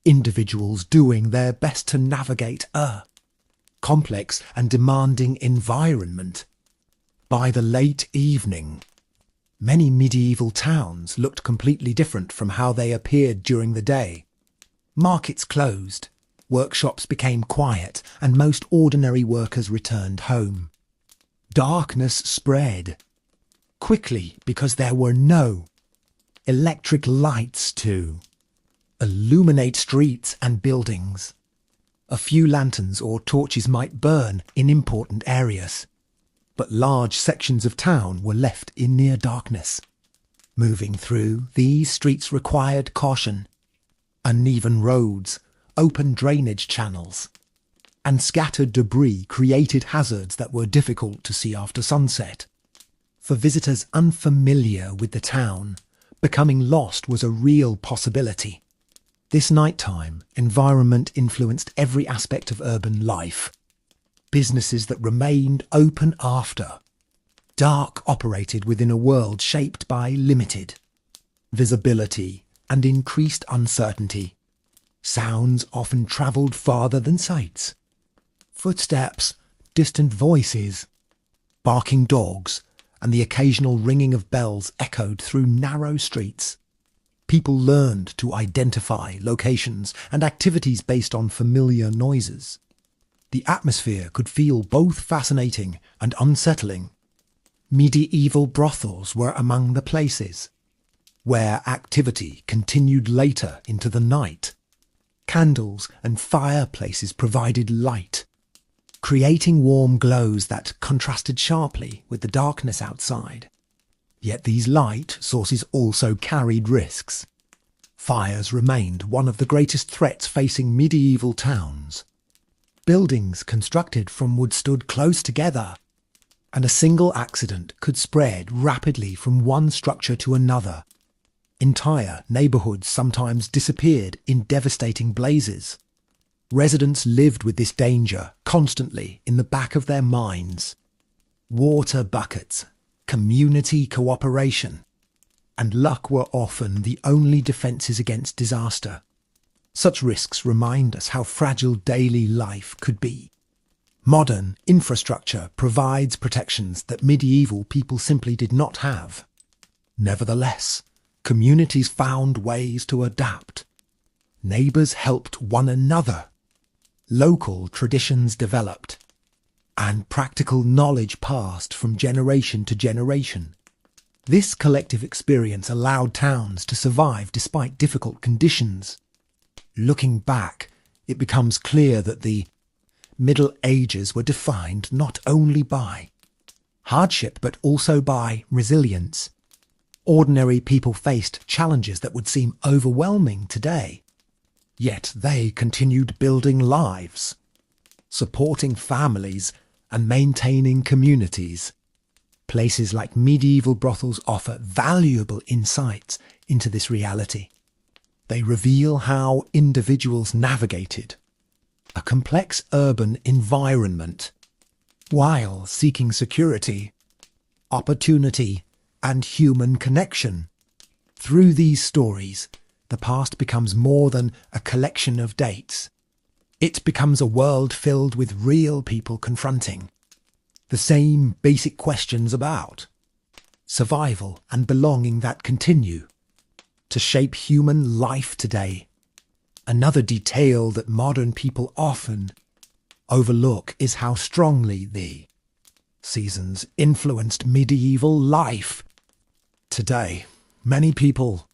individuals doing their best to navigate a complex and demanding environment. By the late evening, many medieval towns looked completely different from how they appeared during the day. Markets closed, workshops became quiet, and most ordinary workers returned home. Darkness spread quickly because there were no electric lights to illuminate streets and buildings. A few lanterns or torches might burn in important areas, but large sections of town were left in near darkness. Moving through these streets required caution. Uneven roads, open drainage channels, and scattered debris created hazards that were difficult to see after sunset. For visitors unfamiliar with the town, becoming lost was a real possibility. This nighttime environment influenced every aspect of urban life. Businesses that remained open after dark operated within a world shaped by limited visibility and increased uncertainty. Sounds often travelled farther than sights. Footsteps, distant voices, barking dogs, and the occasional ringing of bells echoed through narrow streets. People learned to identify locations and activities based on familiar noises. The atmosphere could feel both fascinating and unsettling. Medieval brothels were among the places where activity continued later into the night. Candles and fireplaces provided light, creating warm glows that contrasted sharply with the darkness outside. Yet these light sources also carried risks. Fires remained one of the greatest threats facing medieval towns. Buildings constructed from wood stood close together, and a single accident could spread rapidly from one structure to another. Entire neighbourhoods sometimes disappeared in devastating blazes. Residents lived with this danger constantly in the back of their minds. Water buckets, community cooperation, and luck were often the only defences against disaster. Such risks remind us how fragile daily life could be. Modern infrastructure provides protections that medieval people simply did not have. Nevertheless, communities found ways to adapt. Neighbours helped one another. Local traditions developed, and practical knowledge passed from generation to generation. This collective experience allowed towns to survive despite difficult conditions. Looking back, it becomes clear that the Middle Ages were defined not only by hardship but also by resilience. Ordinary people faced challenges that would seem overwhelming today. Yet they continued building lives, supporting families and maintaining communities. Places like medieval brothels offer valuable insights into this reality. They reveal how individuals navigated a complex urban environment while seeking security, opportunity, and human connection. Through these stories, the past becomes more than a collection of dates. It becomes a world filled with real people confronting the same basic questions about survival and belonging that continue to shape human life today. Another detail that modern people often overlook is how strongly the seasons influenced medieval life. Today, many people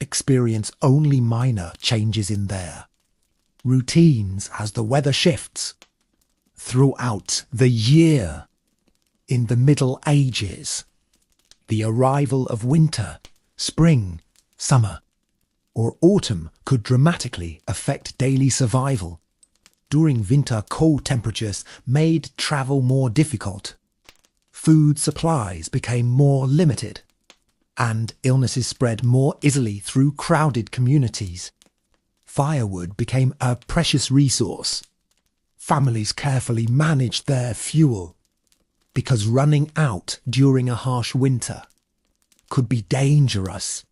experience only minor changes in their routines as the weather shifts throughout the year. In the Middle Ages, the arrival of winter, spring, summer, or autumn could dramatically affect daily survival. During winter, cold temperatures made travel more difficult. Food supplies became more limited, and illnesses spread more easily through crowded communities. Firewood became a precious resource. Families carefully managed their fuel, because running out during a harsh winter could be dangerous.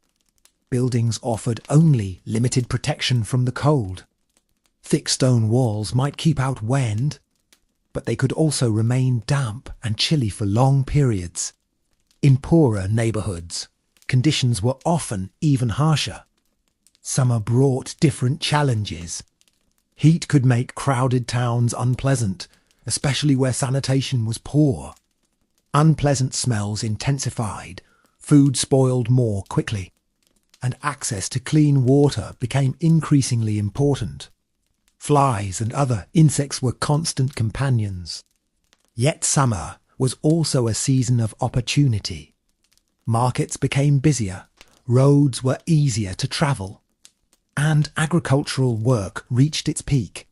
Buildings offered only limited protection from the cold. Thick stone walls might keep out wind, but they could also remain damp and chilly for long periods. In poorer neighbourhoods, conditions were often even harsher. Summer brought different challenges. Heat could make crowded towns unpleasant, especially where sanitation was poor. Unpleasant smells intensified, food spoiled more quickly, and access to clean water became increasingly important. Flies and other insects were constant companions. Yet summer was also a season of opportunity. Markets became busier, roads were easier to travel, and agricultural work reached its peak.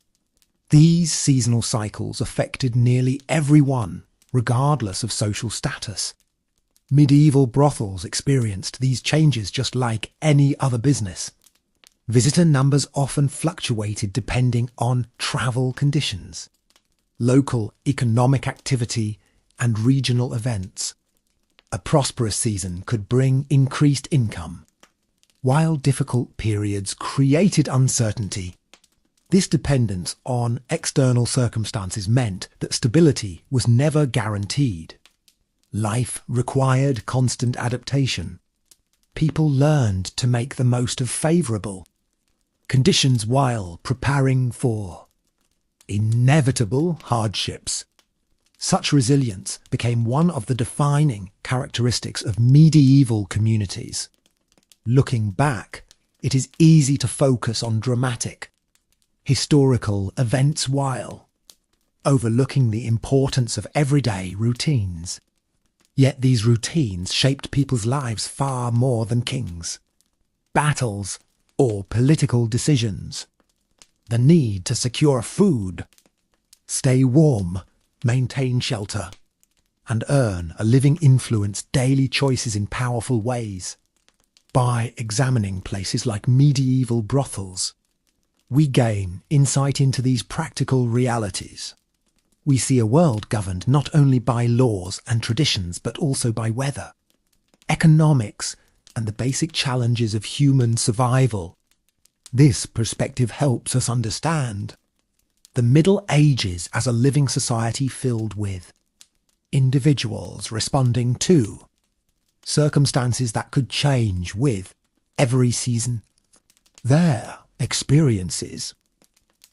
These seasonal cycles affected nearly everyone, regardless of social status. Medieval brothels experienced these changes just like any other business. Visitor numbers often fluctuated depending on travel conditions, local economic activity, and regional events. A prosperous season could bring increased income, while difficult periods created uncertainty. This dependence on external circumstances meant that stability was never guaranteed. Life required constant adaptation. People learned to make the most of favourable conditions while preparing for inevitable hardships. Such resilience became one of the defining characteristics of medieval communities. Looking back, it is easy to focus on dramatic, historical events while overlooking the importance of everyday routines. Yet these routines shaped people's lives far more than kings, battles, or political decisions. The need to secure food, stay warm, maintain shelter, and earn a living influenced daily choices in powerful ways. By examining places like medieval brothels, we gain insight into these practical realities. We see a world governed not only by laws and traditions, but also by weather, economics, and the basic challenges of human survival. This perspective helps us understand the Middle Ages as a living society filled with individuals responding to circumstances that could change with every season. Their experiences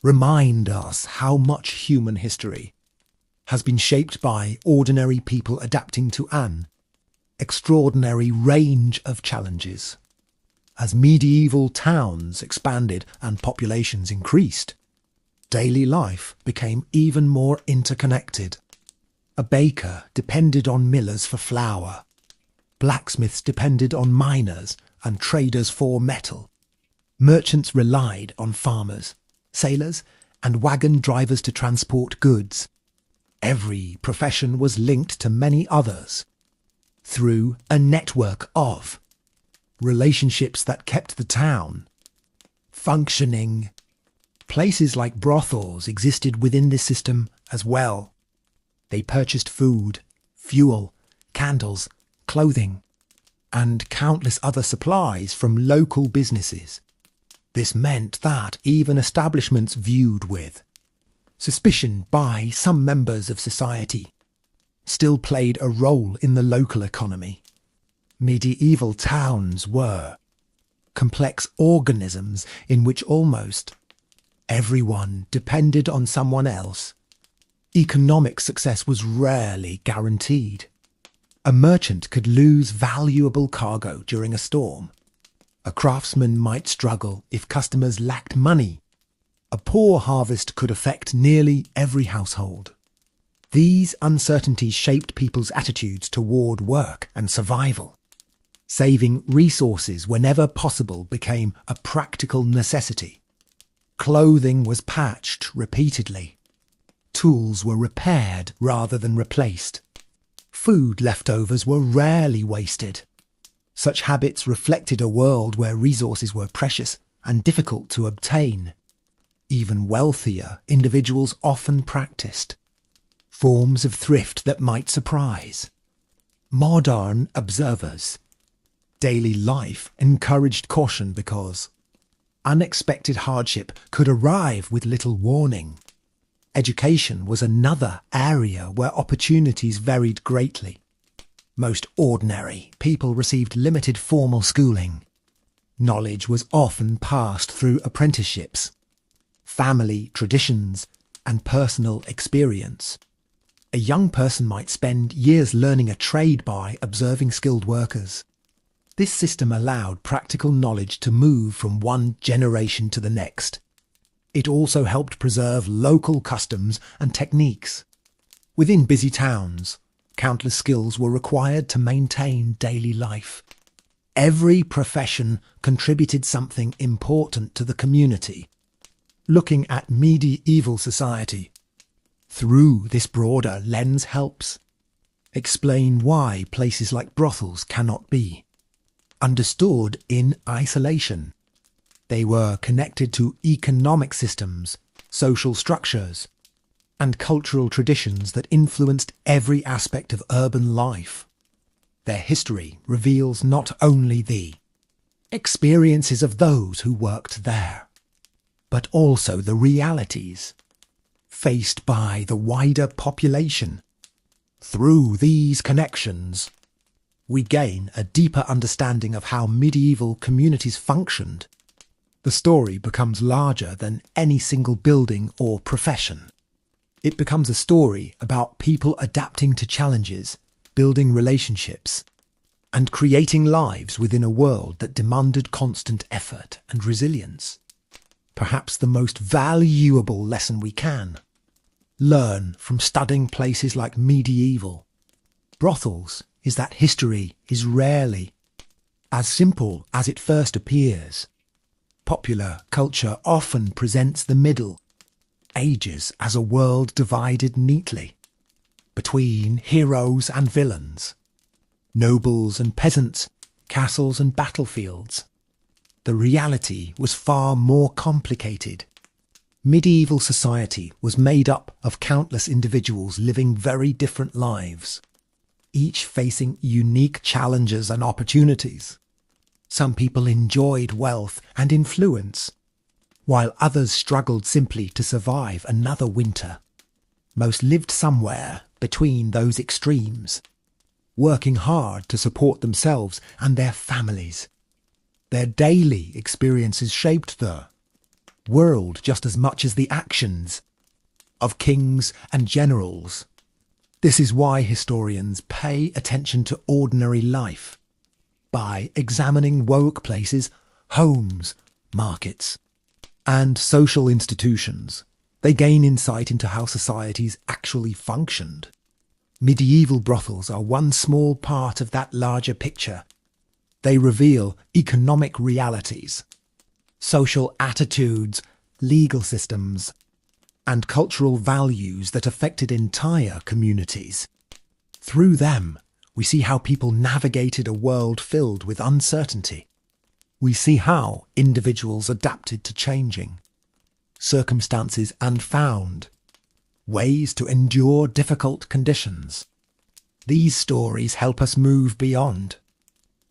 remind us how much human history has been shaped by ordinary people adapting to an extraordinary range of challenges. As medieval towns expanded and populations increased, daily life became even more interconnected. A baker depended on millers for flour. Blacksmiths depended on miners and traders for metal. Merchants relied on farmers, sailors, and wagon drivers to transport goods. Every profession was linked to many others through a network of relationships that kept the town functioning. Places like brothels existed within this system as well. They purchased food, fuel, candles, clothing, and countless other supplies from local businesses. This meant that even establishments viewed with suspicion by some members of society still played a role in the local economy. Medieval towns were complex organisms in which almost everyone depended on someone else. Economic success was rarely guaranteed. A merchant could lose valuable cargo during a storm. A craftsman might struggle if customers lacked money. A poor harvest could affect nearly every household. These uncertainties shaped people's attitudes toward work and survival. Saving resources whenever possible became a practical necessity. Clothing was patched repeatedly. Tools were repaired rather than replaced. Food leftovers were rarely wasted. Such habits reflected a world where resources were precious and difficult to obtain. Even wealthier individuals often practiced forms of thrift that might surprise modern observers. Daily life encouraged caution because unexpected hardship could arrive with little warning. Education was another area where opportunities varied greatly. Most ordinary people received limited formal schooling. Knowledge was often passed through apprenticeships, family traditions, and personal experience. A young person might spend years learning a trade by observing skilled workers. This system allowed practical knowledge to move from one generation to the next. It also helped preserve local customs and techniques. Within busy towns, countless skills were required to maintain daily life. Every profession contributed something important to the community. Looking at medieval society through this broader lens helps explain why places like brothels cannot be understood in isolation. They were connected to economic systems, social structures, and cultural traditions that influenced every aspect of urban life. Their history reveals not only the experiences of those who worked there, but also the realities faced by the wider population. Through these connections, we gain a deeper understanding of how medieval communities functioned. The story becomes larger than any single building or profession. It becomes a story about people adapting to challenges, building relationships, and creating lives within a world that demanded constant effort and resilience. Perhaps the most valuable lesson we can learn from studying places like medieval brothels is that history is rarely as simple as it first appears. Popular culture often presents the Middle Ages as a world divided neatly between heroes and villains, nobles and peasants, castles and battlefields. The reality was far more complicated. Medieval society was made up of countless individuals living very different lives, each facing unique challenges and opportunities. Some people enjoyed wealth and influence, while others struggled simply to survive another winter. Most lived somewhere between those extremes, working hard to support themselves and their families. Their daily experiences shaped the world just as much as the actions of kings and generals. This is why historians pay attention to ordinary life. By examining workplaces, homes, markets, and social institutions, they gain insight into how societies actually functioned. Medieval brothels are one small part of that larger picture. They reveal economic realities, social attitudes, legal systems, and cultural values that affected entire communities. Through them, we see how people navigated a world filled with uncertainty. We see how individuals adapted to changing circumstances and found ways to endure difficult conditions. These stories help us move beyond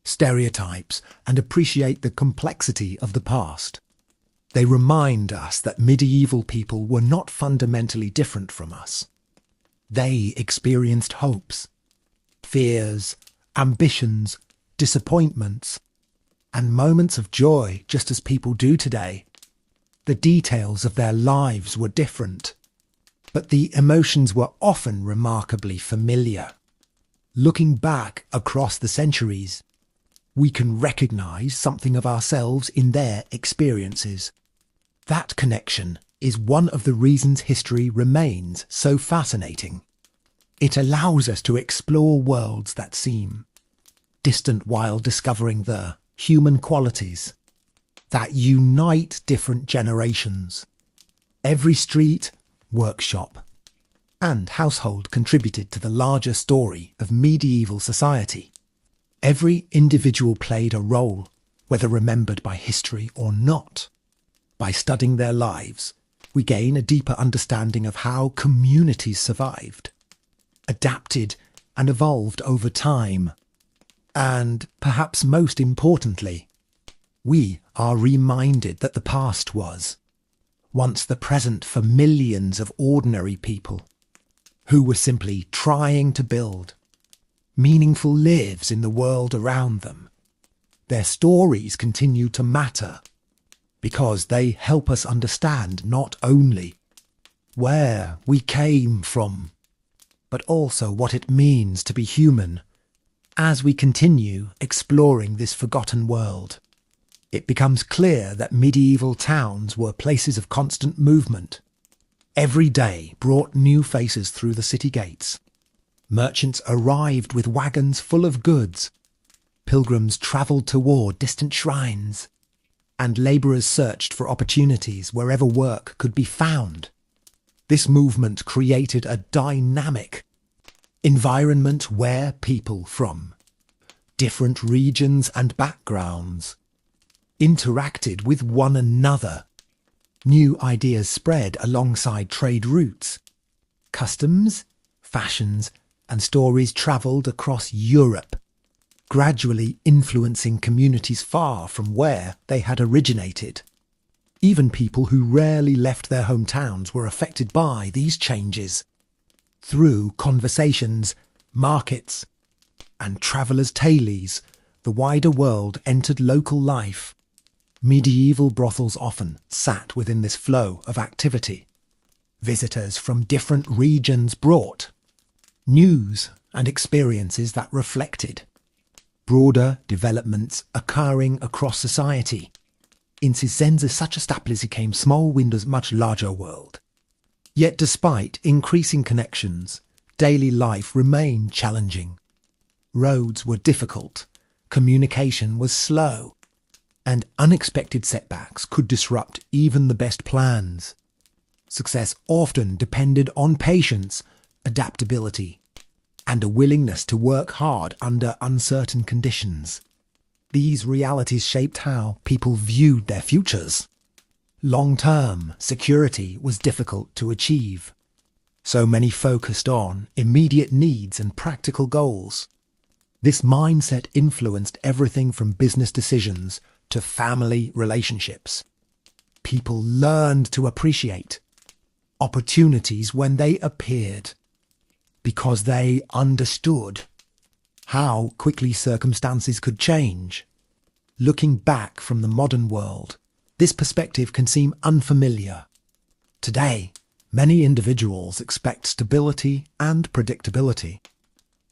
stereotypes and appreciate the complexity of the past. They remind us that medieval people were not fundamentally different from us. They experienced hopes, fears, ambitions, disappointments, and moments of joy just as people do today. The details of their lives were different, but the emotions were often remarkably familiar. Looking back across the centuries, we can recognize something of ourselves in their experiences. That connection is one of the reasons history remains so fascinating. It allows us to explore worlds that seem distant while discovering the human qualities that unite different generations. Every street, workshop, and household contributed to the larger story of medieval society. Every individual played a role, whether remembered by history or not. By studying their lives, we gain a deeper understanding of how communities survived, adapted, and evolved over time. And, perhaps most importantly, we are reminded that the past was once the present for millions of ordinary people who were simply trying to build meaningful lives in the world around them. Their stories continue to matter because they help us understand not only where we came from, but also what it means to be human. As we continue exploring this forgotten world, it becomes clear that medieval towns were places of constant movement. Every day brought new faces through the city gates. Merchants arrived with wagons full of goods. Pilgrims travelled toward distant shrines, and labourers searched for opportunities wherever work could be found. This movement created a dynamic environment where people from different regions and backgrounds interacted with one another. New ideas spread alongside trade routes. Customs, fashions, and stories travelled across Europe, gradually influencing communities far from where they had originated. Even people who rarely left their hometowns were affected by these changes. Through conversations, markets, and travellers' tailies, the wider world entered local life. Medieval brothels often sat within this flow of activity. Visitors from different regions brought news and experiences that reflected broader developments occurring across society. In Cisenza, such a staples came small windows much larger world. Yet despite increasing connections, daily life remained challenging. Roads were difficult, communication was slow, and unexpected setbacks could disrupt even the best plans. Success often depended on patience, adaptability, and a willingness to work hard under uncertain conditions. These realities shaped how people viewed their futures. Long-term security was difficult to achieve, so many focused on immediate needs and practical goals. This mindset influenced everything from business decisions to family relationships. People learned to appreciate opportunities when they appeared because they understood how quickly circumstances could change. Looking back from the modern world, this perspective can seem unfamiliar. Today, many individuals expect stability and predictability.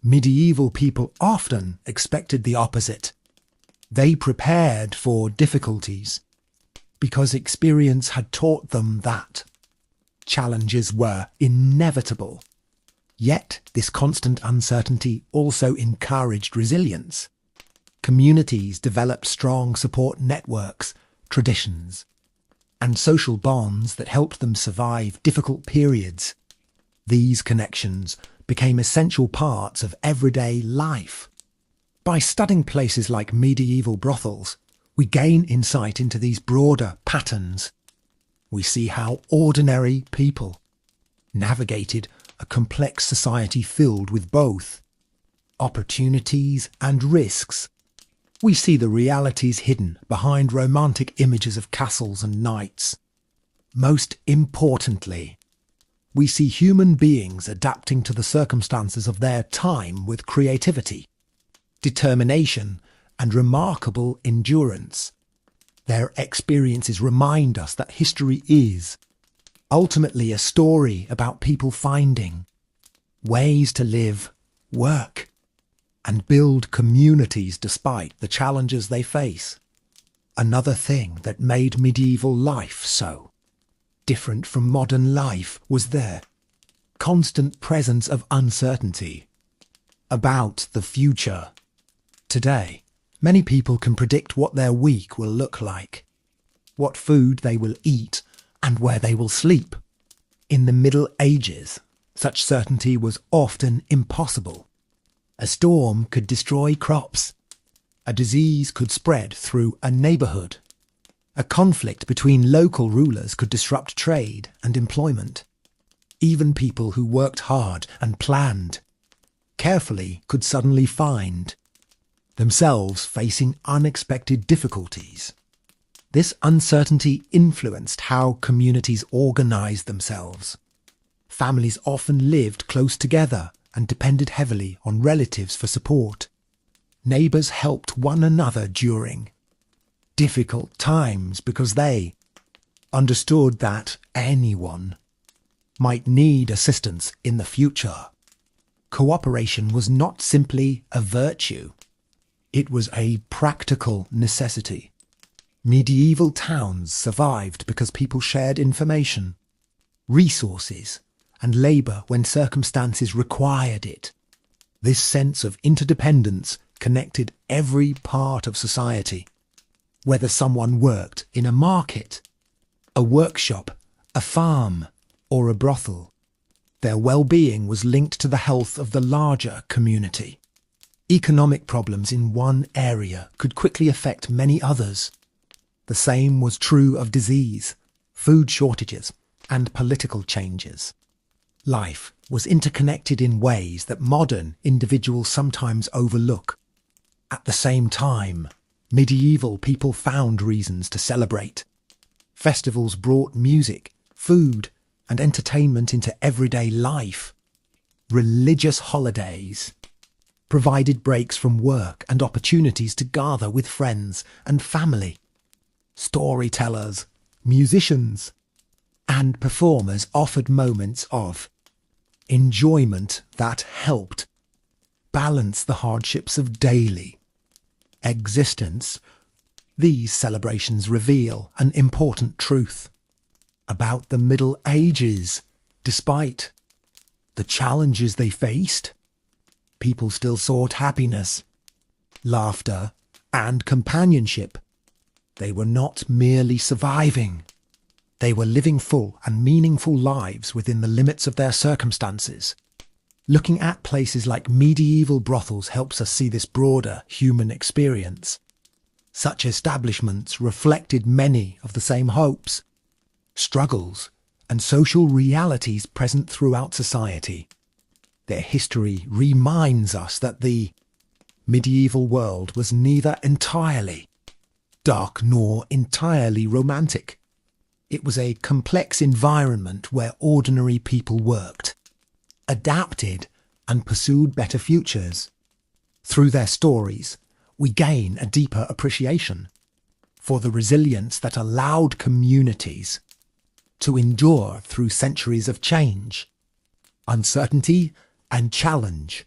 Medieval people often expected the opposite. They prepared for difficulties because experience had taught them that challenges were inevitable. Yet this constant uncertainty also encouraged resilience. Communities developed strong support networks, traditions, and social bonds that helped them survive difficult periods. These connections became essential parts of everyday life. By studying places like medieval brothels, we gain insight into these broader patterns. We see how ordinary people navigated a complex society filled with both opportunities and risks. We see the realities hidden behind romantic images of castles and knights. Most importantly, we see human beings adapting to the circumstances of their time with creativity, determination, and remarkable endurance. Their experiences remind us that history is ultimately a story about people finding ways to live, work, and build communities despite the challenges they face. Another thing that made medieval life so different from modern life was their constant presence of uncertainty about the future. Today, many people can predict what their week will look like, what food they will eat, and where they will sleep. In the Middle Ages, such certainty was often impossible. A storm could destroy crops. A disease could spread through a neighbourhood. A conflict between local rulers could disrupt trade and employment. Even people who worked hard and planned carefully could suddenly find themselves facing unexpected difficulties. This uncertainty influenced how communities organised themselves. Families often lived close together and depended heavily on relatives for support. Neighbours helped one another during difficult times because they understood that anyone might need assistance in the future. Cooperation was not simply a virtue, it was a practical necessity. Medieval towns survived because people shared information, resources, and labour when circumstances required it. This sense of interdependence connected every part of society. Whether someone worked in a market, a workshop, a farm, or a brothel, their well-being was linked to the health of the larger community. Economic problems in one area could quickly affect many others. The same was true of disease, food shortages, and political changes. Life was interconnected in ways that modern individuals sometimes overlook. At the same time, medieval people found reasons to celebrate. Festivals brought music, food, and entertainment into everyday life. Religious holidays provided breaks from work and opportunities to gather with friends and family. Storytellers, musicians, and performers offered moments of enjoyment that helped balance the hardships of daily existence. These celebrations reveal an important truth about the Middle Ages. Despite the challenges they faced, people still sought happiness, laughter, and companionship. They were not merely surviving. They were living full and meaningful lives within the limits of their circumstances. Looking at places like medieval brothels helps us see this broader human experience. Such establishments reflected many of the same hopes, struggles, and social realities present throughout society. Their history reminds us that the medieval world was neither entirely dark nor entirely romantic. It was a complex environment where ordinary people worked, adapted, and pursued better futures. Through their stories, we gain a deeper appreciation for the resilience that allowed communities to endure through centuries of change, uncertainty, and challenge.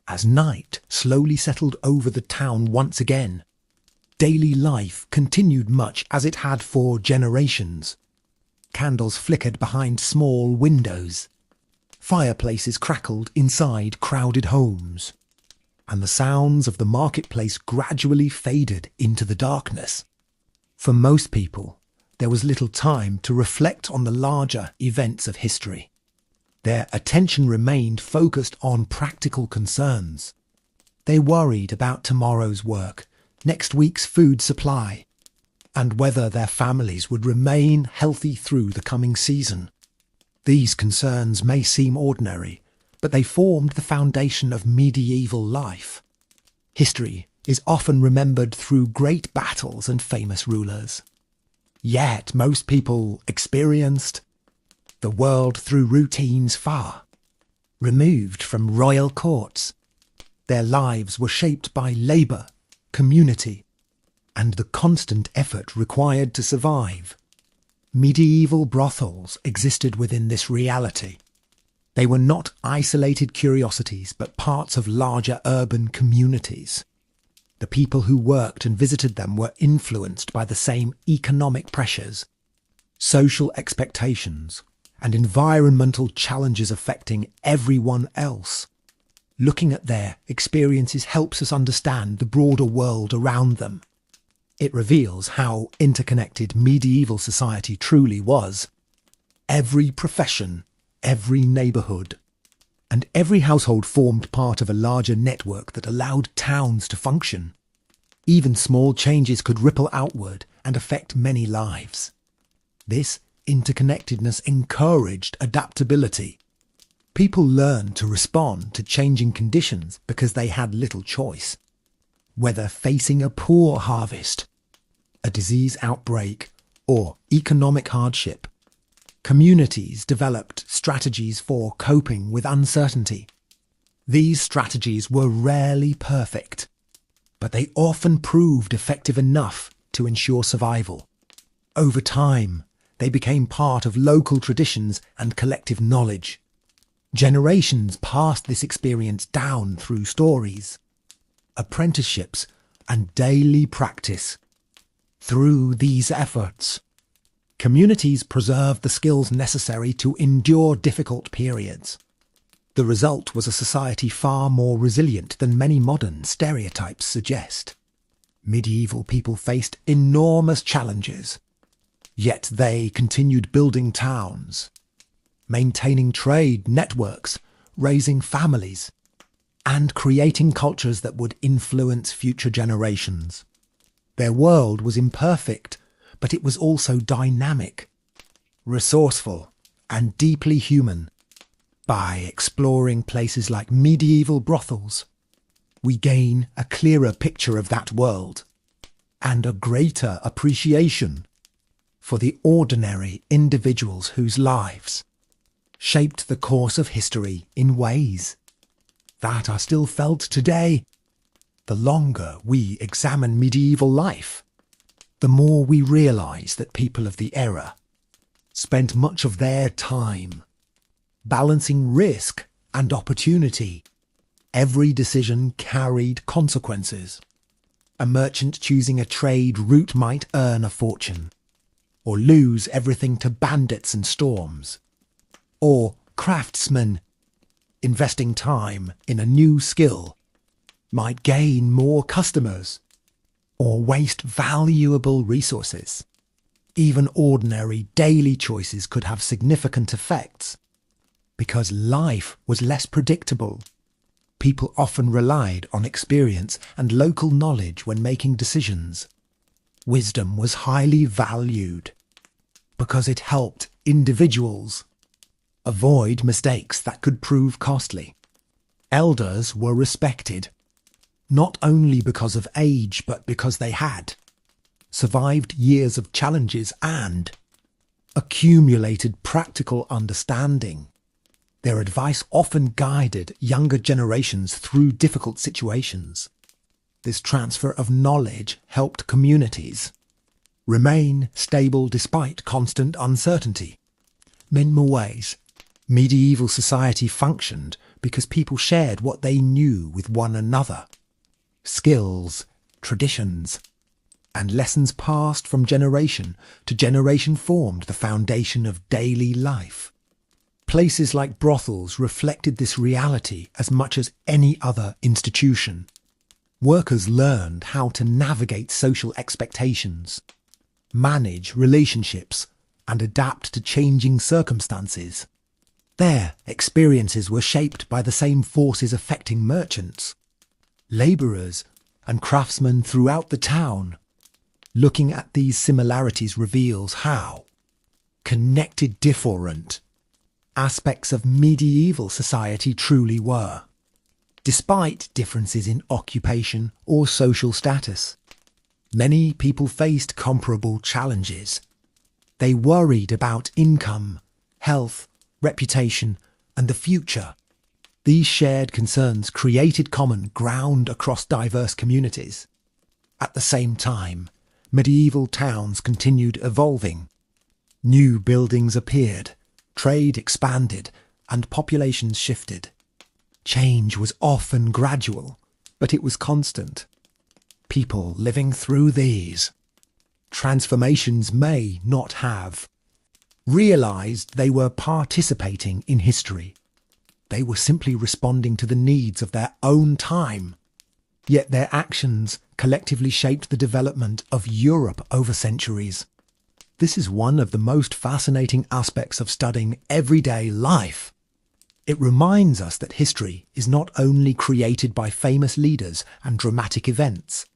As night slowly settled over the town once again, daily life continued much as it had for generations. Candles flickered behind small windows, fireplaces crackled inside crowded homes, and the sounds of the marketplace gradually faded into the darkness. For most people, there was little time to reflect on the larger events of history. Their attention remained focused on practical concerns. They worried about tomorrow's work, next week's food supply, and whether their families would remain healthy through the coming season. These concerns may seem ordinary, but they formed the foundation of medieval life. History is often remembered through great battles and famous rulers. Yet most people experienced the world through routines far removed from royal courts. Their lives were shaped by labour, community, and the constant effort required to survive. Medieval brothels existed within this reality. They were not isolated curiosities, but parts of larger urban communities. The people who worked and visited them were influenced by the same economic pressures, social expectations, and environmental challenges affecting everyone else. Looking at their experiences helps us understand the broader world around them. It reveals how interconnected medieval society truly was. Every profession, every neighbourhood, and every household formed part of a larger network that allowed towns to function. Even small changes could ripple outward and affect many lives. This interconnectedness encouraged adaptability. People learned to respond to changing conditions because they had little choice. Whether facing a poor harvest, a disease outbreak, or economic hardship, communities developed strategies for coping with uncertainty. These strategies were rarely perfect, but they often proved effective enough to ensure survival. Over time, they became part of local traditions and collective knowledge. Generations passed this experience down through stories, apprenticeships, and daily practice. Through these efforts, communities preserved the skills necessary to endure difficult periods. The result was a society far more resilient than many modern stereotypes suggest. Medieval people faced enormous challenges, yet they continued building towns, maintaining trade networks, raising families, and creating cultures that would influence future generations. Their world was imperfect, but it was also dynamic, resourceful, and deeply human. By exploring places like medieval brothels, we gain a clearer picture of that world and a greater appreciation for the ordinary individuals whose lives shaped the course of history in ways that are still felt today. The longer we examine medieval life, the more we realise that people of the era spent much of their time balancing risk and opportunity. Every decision carried consequences. A merchant choosing a trade route might earn a fortune, or lose everything to bandits and storms. Or craftsmen investing time in a new skill might gain more customers or waste valuable resources. Even ordinary daily choices could have significant effects because life was less predictable. People often relied on experience and local knowledge when making decisions. Wisdom was highly valued because it helped individuals avoid mistakes that could prove costly. Elders were respected, not only because of age, but because they had survived years of challenges and accumulated practical understanding. Their advice often guided younger generations through difficult situations. This transfer of knowledge helped communities remain stable despite constant uncertainty. In more ways, medieval society functioned because people shared what they knew with one another. Skills, traditions, and lessons passed from generation to generation formed the foundation of daily life. Places like brothels reflected this reality as much as any other institution. Workers learned how to navigate social expectations, manage relationships, and adapt to changing circumstances. Their experiences were shaped by the same forces affecting merchants, labourers, and craftsmen throughout the town. Looking at these similarities reveals how connected different aspects of medieval society truly were. Despite differences in occupation or social status, many people faced comparable challenges. They worried about income, health, reputation, and the future. These shared concerns created common ground across diverse communities. At the same time, medieval towns continued evolving. New buildings appeared, trade expanded, and populations shifted. Change was often gradual, but it was constant. People living through these transformations may not have realized they were participating in history. They were simply responding to the needs of their own time. Yet their actions collectively shaped the development of Europe over centuries. This is one of the most fascinating aspects of studying everyday life. It reminds us that history is not only created by famous leaders and dramatic events.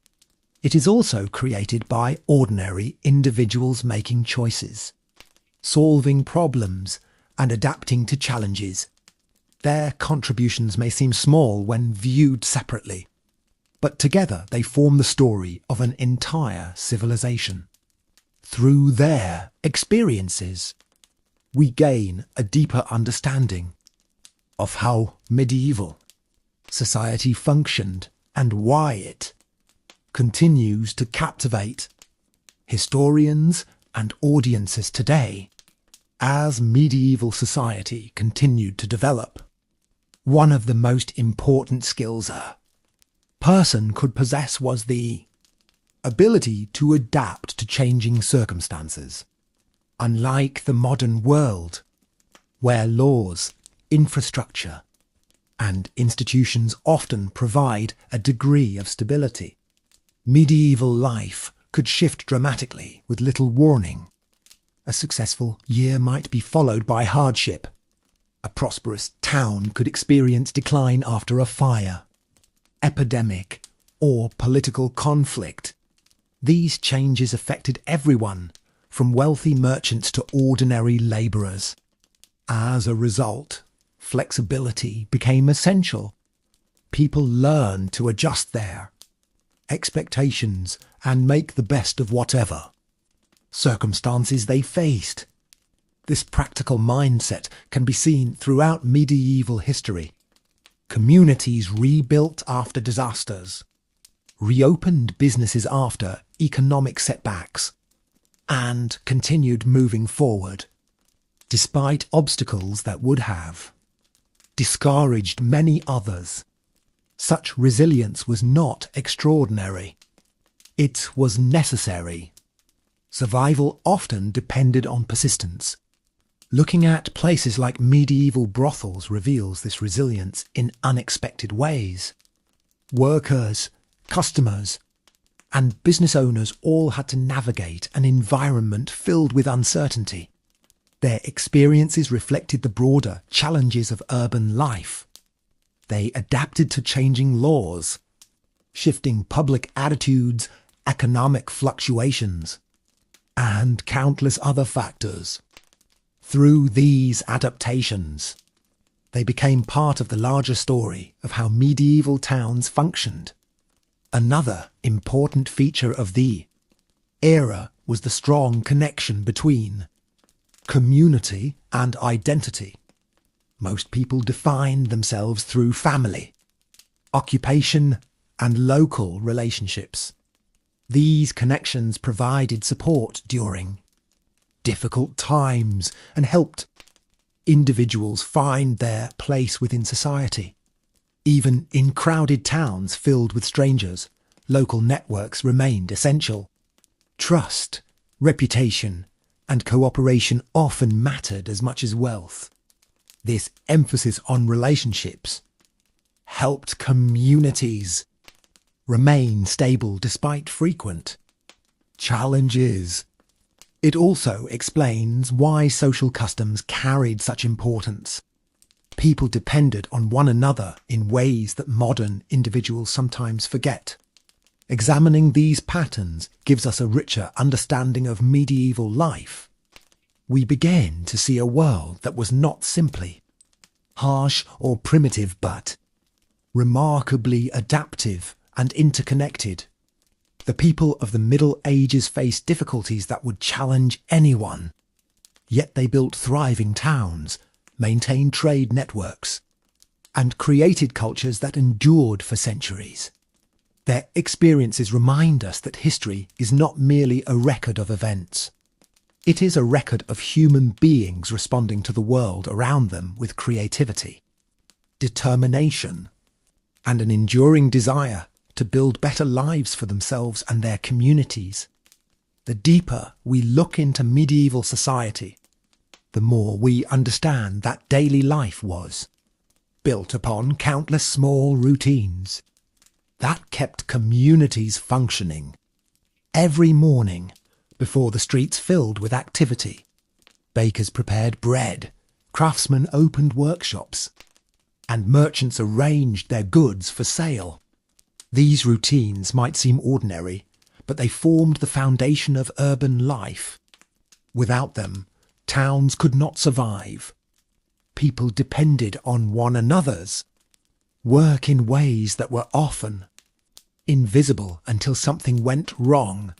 It is also created by ordinary individuals making choices, solving problems, and adapting to challenges. Their contributions may seem small when viewed separately, but together they form the story of an entire civilization. Through their experiences, we gain a deeper understanding of how medieval society functioned and why it continues to captivate historians and audiences today. As medieval society continued to develop, one of the most important skills a person could possess was the ability to adapt to changing circumstances. Unlike the modern world, where laws, infrastructure, and institutions often provide a degree of stability, medieval life could shift dramatically with little warning. A successful year might be followed by hardship. A prosperous town could experience decline after a fire, epidemic, or political conflict. These changes affected everyone, from wealthy merchants to ordinary labourers. As a result, flexibility became essential. People learned to adjust their expectations and make the best of whatever circumstances they faced. This practical mindset can be seen throughout medieval history. Communities rebuilt after disasters, reopened businesses after economic setbacks, and continued moving forward, despite obstacles that would have discouraged many others. Such resilience was not extraordinary. It was necessary. Survival often depended on persistence. Looking at places like medieval brothels reveals this resilience in unexpected ways. Workers, customers, and business owners all had to navigate an environment filled with uncertainty. Their experiences reflected the broader challenges of urban life. They adapted to changing laws, shifting public attitudes, economic fluctuations, and countless other factors. Through these adaptations, they became part of the larger story of how medieval towns functioned. Another important feature of the era was the strong connection between community and identity. Most people defined themselves through family, occupation, and local relationships. These connections provided support during difficult times and helped individuals find their place within society. Even in crowded towns filled with strangers, local networks remained essential. Trust, reputation, and cooperation often mattered as much as wealth. This emphasis on relationships helped communities remain stable despite frequent challenges. It also explains why social customs carried such importance. People depended on one another in ways that modern individuals sometimes forget. Examining these patterns gives us a richer understanding of medieval life. We begin to see a world that was not simply harsh or primitive, but remarkably adaptive and interconnected. The people of the Middle Ages faced difficulties that would challenge anyone. Yet they built thriving towns, maintained trade networks, and created cultures that endured for centuries. Their experiences remind us that history is not merely a record of events. It is a record of human beings responding to the world around them with creativity, determination, and an enduring desire to build better lives for themselves and their communities. The deeper we look into medieval society, the more we understand that daily life was built upon countless small routines that kept communities functioning. Every morning, before the streets filled with activity, bakers prepared bread, craftsmen opened workshops, and merchants arranged their goods for sale. These routines might seem ordinary, but they formed the foundation of urban life. Without them, towns could not survive. People depended on one another's work in ways that were often invisible until something went wrong.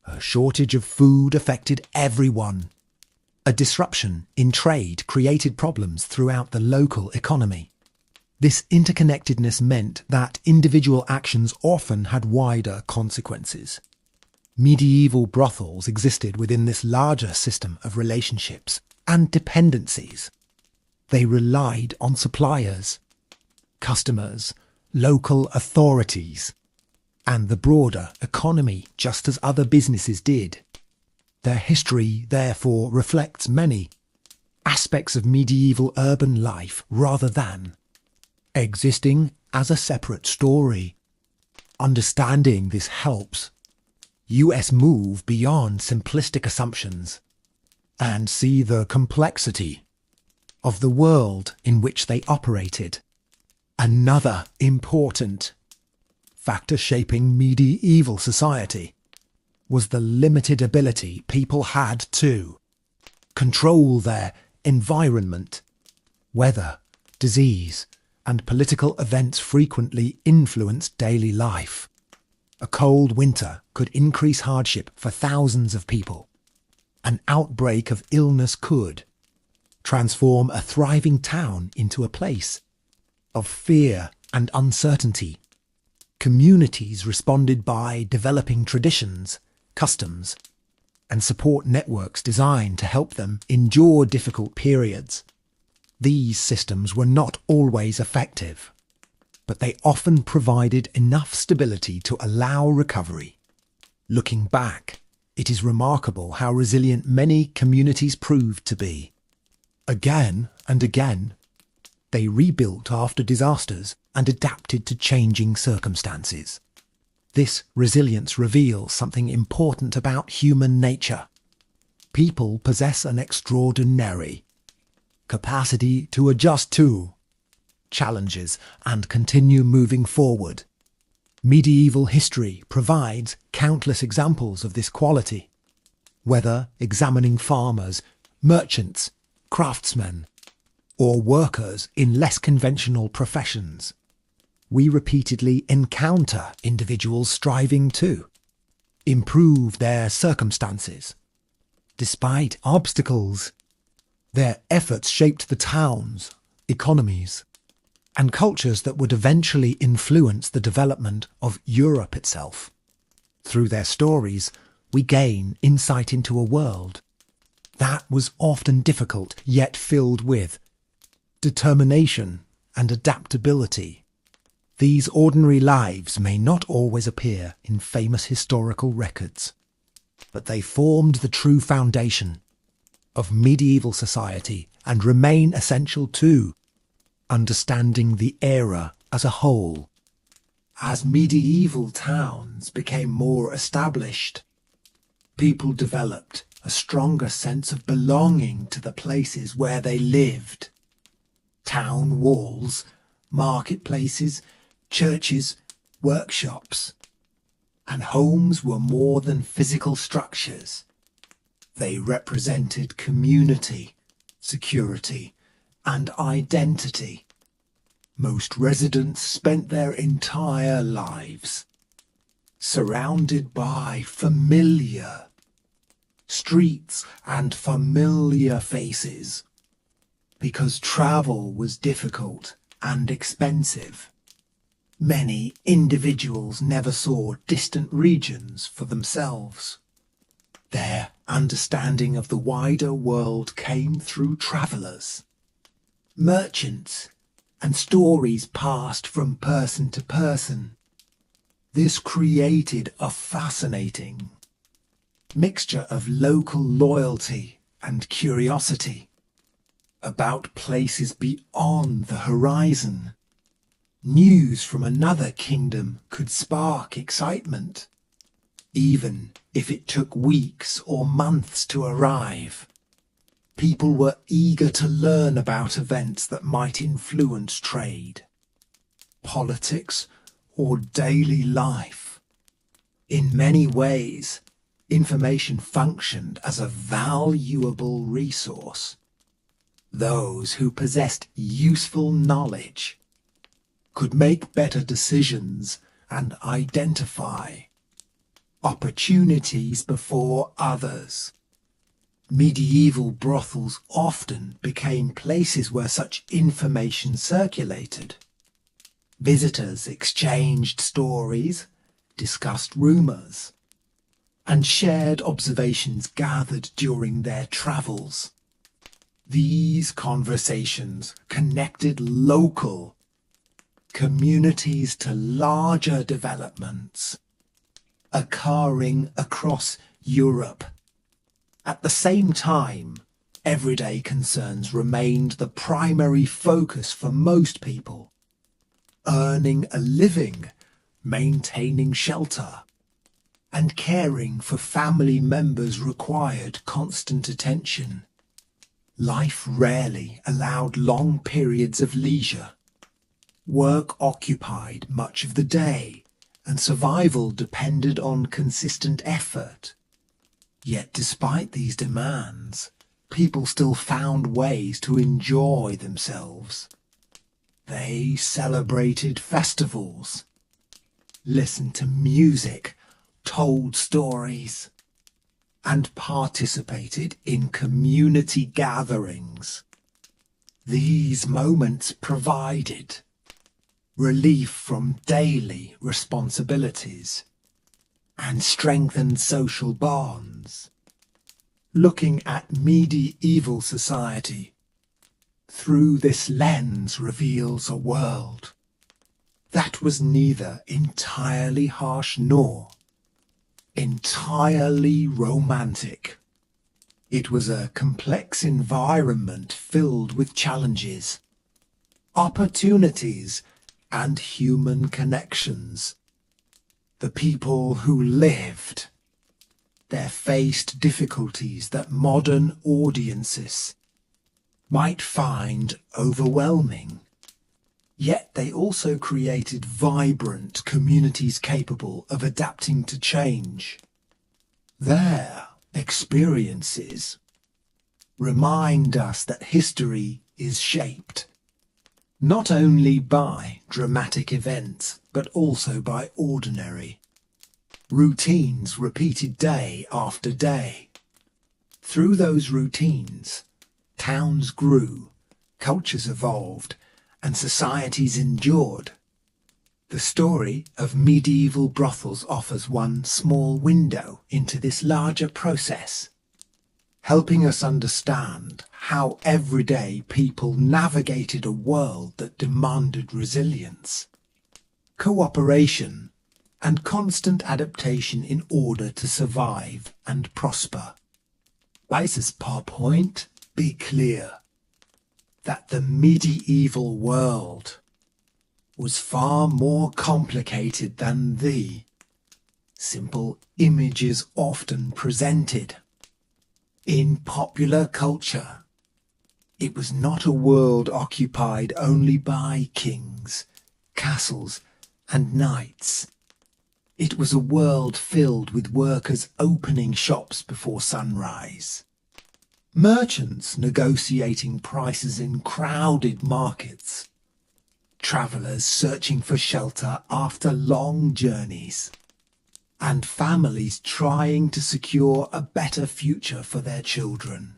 A shortage of food affected everyone. A disruption in trade created problems throughout the local economy. This interconnectedness meant that individual actions often had wider consequences. Medieval brothels existed within this larger system of relationships and dependencies. They relied on suppliers, customers, local authorities, and the broader economy just as other businesses did. Their history, therefore, reflects many aspects of medieval urban life rather than existing as a separate story. Understanding this helps us move beyond simplistic assumptions and see the complexity of the world in which they operated. Another important factor shaping medieval society was the limited ability people had to control their environment. Weather, disease, and political events frequently influenced daily life. A cold winter could increase hardship for thousands of people. An outbreak of illness could transform a thriving town into a place of fear and uncertainty. Communities responded by developing traditions, customs, and support networks designed to help them endure difficult periods. These systems were not always effective, but they often provided enough stability to allow recovery. Looking back, it is remarkable how resilient many communities proved to be. Again and again, they rebuilt after disasters and adapted to changing circumstances. This resilience reveals something important about human nature. People possess an extraordinary capacity to adjust to challenges, and continue moving forward. Medieval history provides countless examples of this quality. Whether examining farmers, merchants, craftsmen, or workers in less conventional professions, we repeatedly encounter individuals striving to improve their circumstances. Despite obstacles, their efforts shaped the towns, economies, and cultures that would eventually influence the development of Europe itself. Through their stories, we gain insight into a world that was often difficult, yet filled with determination and adaptability. These ordinary lives may not always appear in famous historical records, but they formed the true foundation of medieval society and remain essential to understanding the era as a whole. As medieval towns became more established, people developed a stronger sense of belonging to the places where they lived. Town walls, marketplaces, churches, workshops, and homes were more than physical structures. They represented community, security, and identity. Most residents spent their entire lives surrounded by familiar streets and familiar faces. Because travel was difficult and expensive, many individuals never saw distant regions for themselves. Their understanding of the wider world came through travellers, merchants, and stories passed from person to person. This created a fascinating mixture of local loyalty and curiosity about places beyond the horizon. News from another kingdom could spark excitement, even if it took weeks or months to arrive. People were eager to learn about events that might influence trade, politics, or daily life. In many ways, information functioned as a valuable resource. Those who possessed useful knowledge could make better decisions and identify opportunities before others. Medieval brothels often became places where such information circulated. Visitors exchanged stories, discussed rumours, and shared observations gathered during their travels. These conversations connected local communities to larger developments occurring across Europe. At the same time, everyday concerns remained the primary focus for most people. Earning a living, maintaining shelter, and caring for family members required constant attention. Life rarely allowed long periods of leisure. Work occupied much of the day, and survival depended on consistent effort. Yet despite these demands, people still found ways to enjoy themselves. They celebrated festivals, listened to music, told stories, and participated in community gatherings. These moments provided relief from daily responsibilities and strengthened social bonds. Looking at medieval society through this lens reveals a world that was neither entirely harsh nor entirely romantic. It was a complex environment filled with challenges, opportunities, and human connections. The people who lived there faced difficulties that modern audiences might find overwhelming. Yet they also created vibrant communities capable of adapting to change. Their experiences remind us that history is shaped not only by dramatic events, but also by ordinary routines repeated day after day. Through those routines, towns grew, cultures evolved, and societies endured. The story of medieval brothels offers one small window into this larger process, helping us understand how everyday people navigated a world that demanded resilience, cooperation, and constant adaptation in order to survive and prosper. Basis point, be clear that the medieval world was far more complicated than the simple images often presented. In popular culture, it was not a world occupied only by kings, castles, and knights. It was a world filled with workers opening shops before sunrise, merchants negotiating prices in crowded markets, travelers searching for shelter after long journeys, and families trying to secure a better future for their children.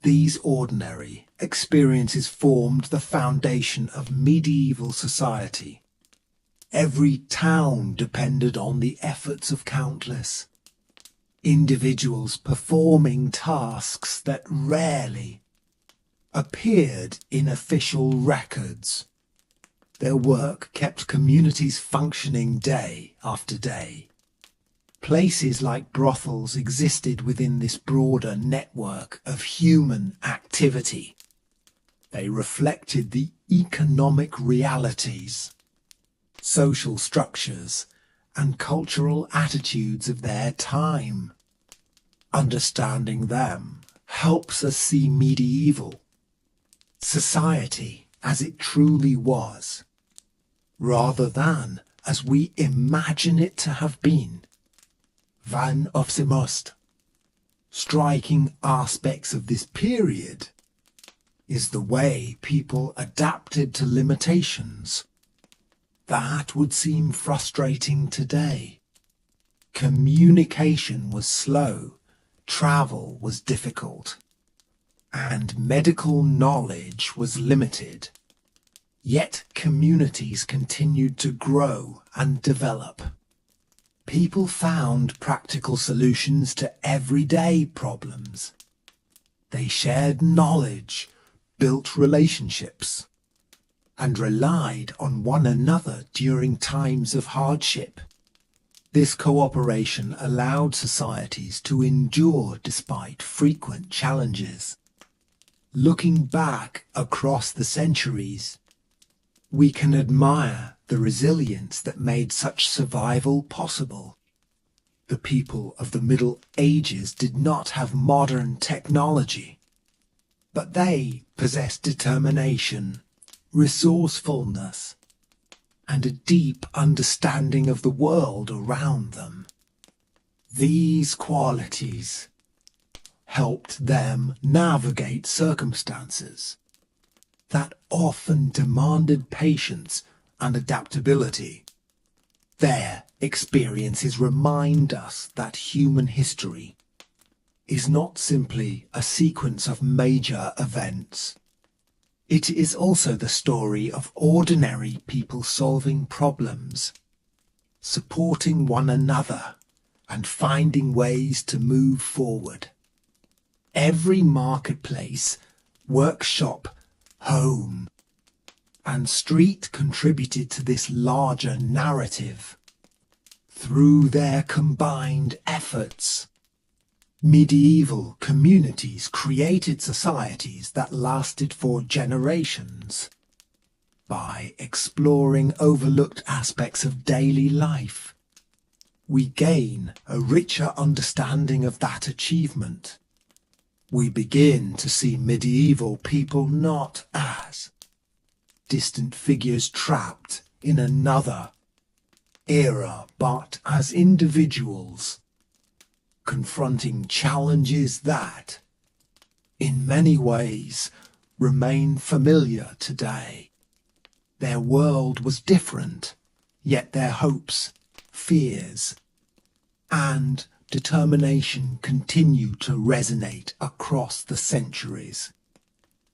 These ordinary experiences formed the foundation of medieval society. Every town depended on the efforts of countless individuals performing tasks that rarely appeared in official records. Their work kept communities functioning day after day. Places like brothels existed within this broader network of human activity. They reflected the economic realities, social structures, and cultural attitudes of their time. Understanding them helps us see medieval society as it truly was, rather than as we imagine it to have been. One of the most striking aspects of this period is the way people adapted to limitations that would seem frustrating today. Communication was slow, travel was difficult, and medical knowledge was limited. Yet communities continued to grow and develop. People found practical solutions to everyday problems. They shared knowledge, built relationships, and relied on one another during times of hardship. This cooperation allowed societies to endure despite frequent challenges. Looking back across the centuries, we can admire the resilience that made such survival possible. The people of the Middle Ages did not have modern technology, but they possessed determination, resourcefulness, and a deep understanding of the world around them. These qualities helped them navigate circumstances that often demanded patience and adaptability. Their experiences remind us that human history is not simply a sequence of major events. It is also the story of ordinary people solving problems, supporting one another, and finding ways to move forward. Every marketplace, workshop, home, and street contributed to this larger narrative. Through their combined efforts, medieval communities created societies that lasted for generations. By exploring overlooked aspects of daily life, we gain a richer understanding of that achievement. We begin to see medieval people not as distant figures trapped in another era, but as individuals confronting challenges that, in many ways, remain familiar today. Their world was different, yet their hopes, fears, and determination continue to resonate across the centuries,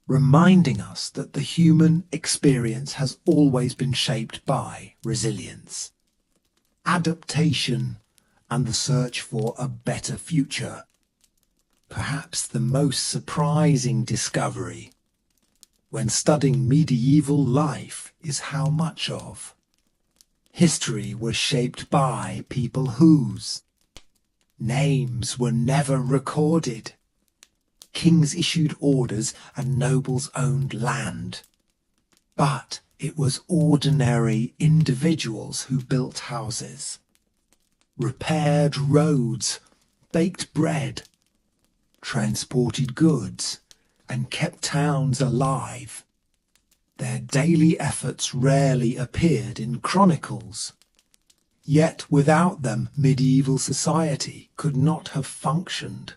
reminding us that the human experience has always been shaped by resilience, adaptation, and the search for a better future. Perhaps the most surprising discovery when studying medieval life is how much of history was shaped by people whose names were never recorded. Kings issued orders and nobles owned land. But it was ordinary individuals who built houses, repaired roads, baked bread, transported goods, and kept towns alive. Their daily efforts rarely appeared in chronicles. Yet without them, medieval society could not have functioned.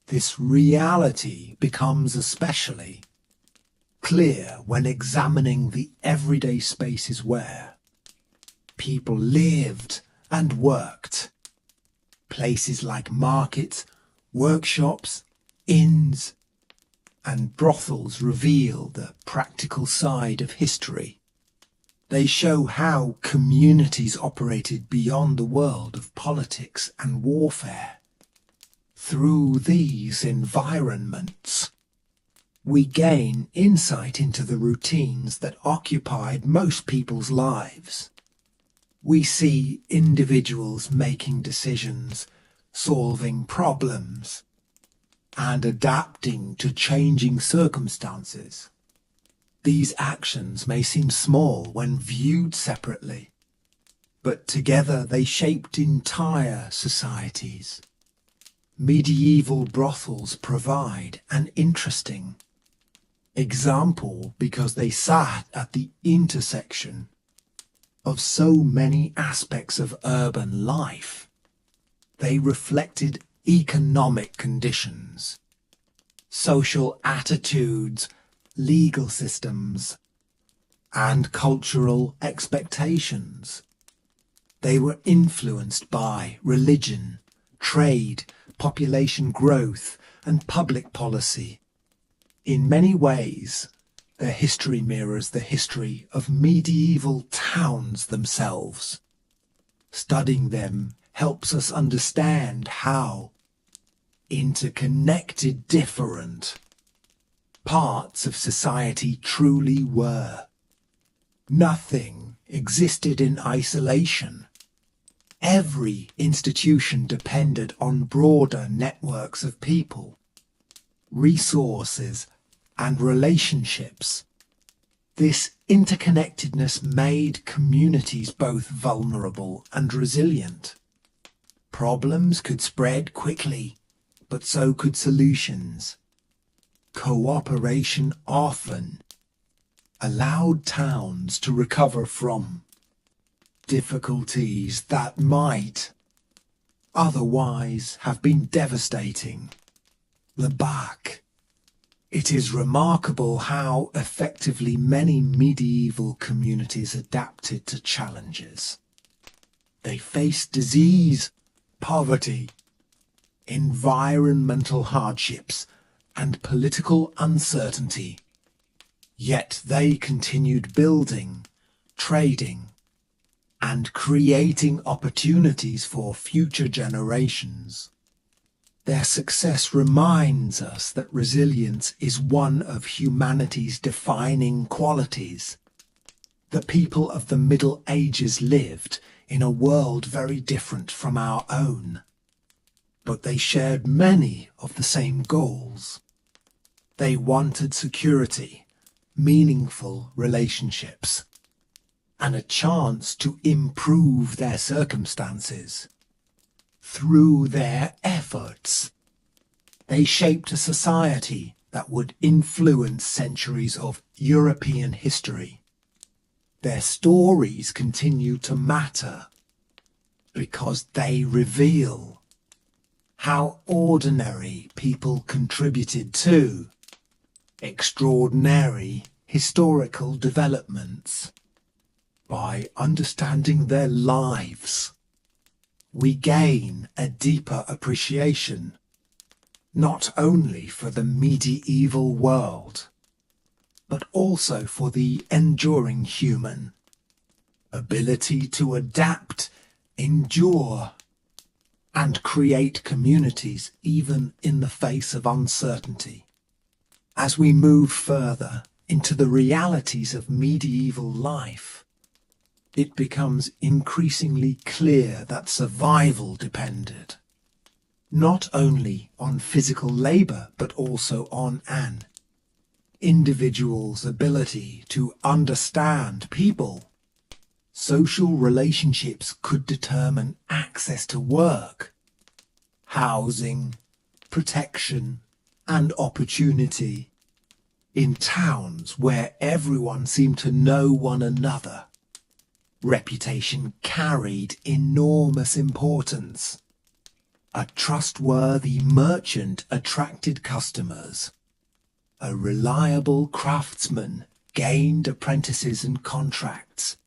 This reality becomes especially clear when examining the everyday spaces where people lived and worked. Places like markets, workshops, inns, and brothels reveal the practical side of history. They show how communities operated beyond the world of politics and warfare. Through these environments, we gain insight into the routines that occupied most people's lives. We see individuals making decisions, solving problems, and adapting to changing circumstances. These actions may seem small when viewed separately, but together they shaped entire societies. Medieval brothels provide an interesting example because they sat at the intersection of so many aspects of urban life. They reflected economic conditions, social attitudes, legal systems, and cultural expectations. They were influenced by religion, trade, population growth, and public policy. In many ways, their history mirrors the history of medieval towns themselves. Studying them helps us understand how interconnected different parts of society truly were. Nothing existed in isolation. Every institution depended on broader networks of people, resources, and relationships. This interconnectedness made communities both vulnerable and resilient. Problems could spread quickly, but so could solutions. Cooperation often allowed towns to recover from difficulties that might otherwise have been devastating. Back. It is remarkable how effectively many medieval communities adapted to challenges. They faced disease, poverty, environmental hardships, and political uncertainty. Yet they continued building, trading, and creating opportunities for future generations. Their success reminds us that resilience is one of humanity's defining qualities. The people of the Middle Ages lived in a world very different from our own, but they shared many of the same goals. They wanted security, meaningful relationships, and a chance to improve their circumstances. Through their efforts, they shaped a society that would influence centuries of European history, their stories continue to matter because they reveal how ordinary people contributed to extraordinary historical developments. By understanding their lives, we gain a deeper appreciation not only for the medieval world, but also for the enduring human ability to adapt, endure, and create communities even in the face of uncertainty. As we move further into the realities of medieval life, it becomes increasingly clear that survival depended not only on physical labor but also on an individual's ability to understand people. Social relationships could determine access to work, housing, protection, and opportunity. In towns where everyone seemed to know one another, reputation carried enormous importance. A trustworthy merchant attracted customers. A reliable craftsman gained apprentices and contracts.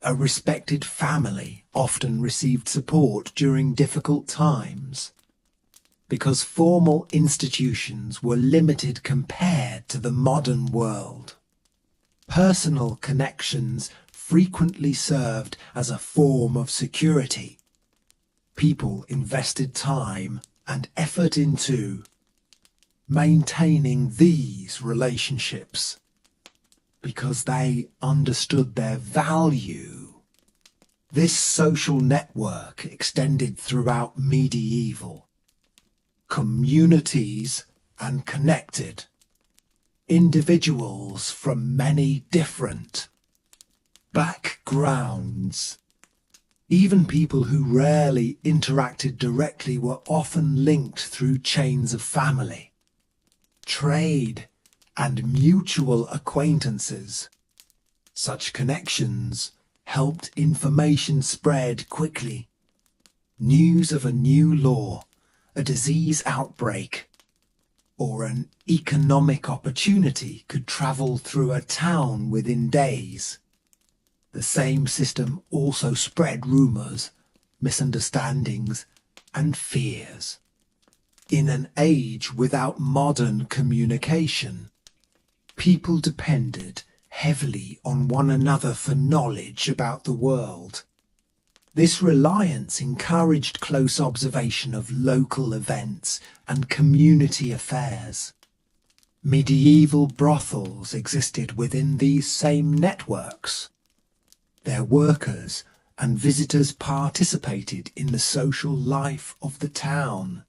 A respected family often received support during difficult times. Because formal institutions were limited compared to the modern world, personal connections frequently served as a form of security. People invested time and effort into maintaining these relationships because they understood their value. This social network extended throughout medieval communities and connected individuals from many different backgrounds. Even people who rarely interacted directly were often linked through chains of family, trade, and mutual acquaintances. Such connections helped information spread quickly. News of a new law, a disease outbreak, or an economic opportunity could travel through a town within days. The same system also spread rumors, misunderstandings, and fears. In an age without modern communication, people depended heavily on one another for knowledge about the world. This reliance encouraged close observation of local events and community affairs. Medieval brothels existed within these same networks. Their workers and visitors participated in the social life of the town,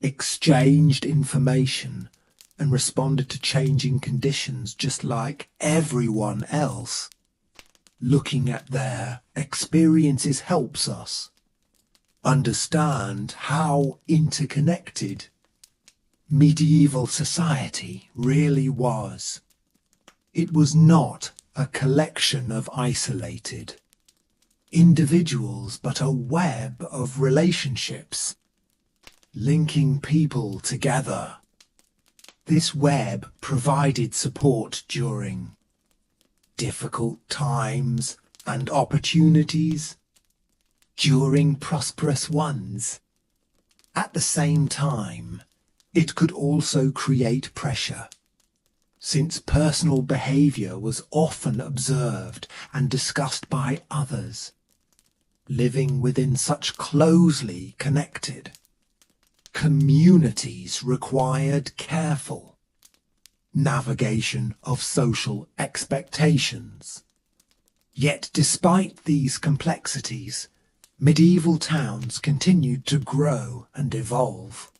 exchanged information, and responded to changing conditions just like everyone else. Looking at their experiences helps us understand how interconnected medieval society really was. It was not a collection of isolated individuals, but a web of relationships linking people together. This web provided support during difficult times and opportunities during prosperous ones. At the same time, it could also create pressure, since personal behavior was often observed and discussed by others. Living within such closely connected communities required careful navigation of social expectations. Yet despite these complexities, medieval towns continued to grow and evolve.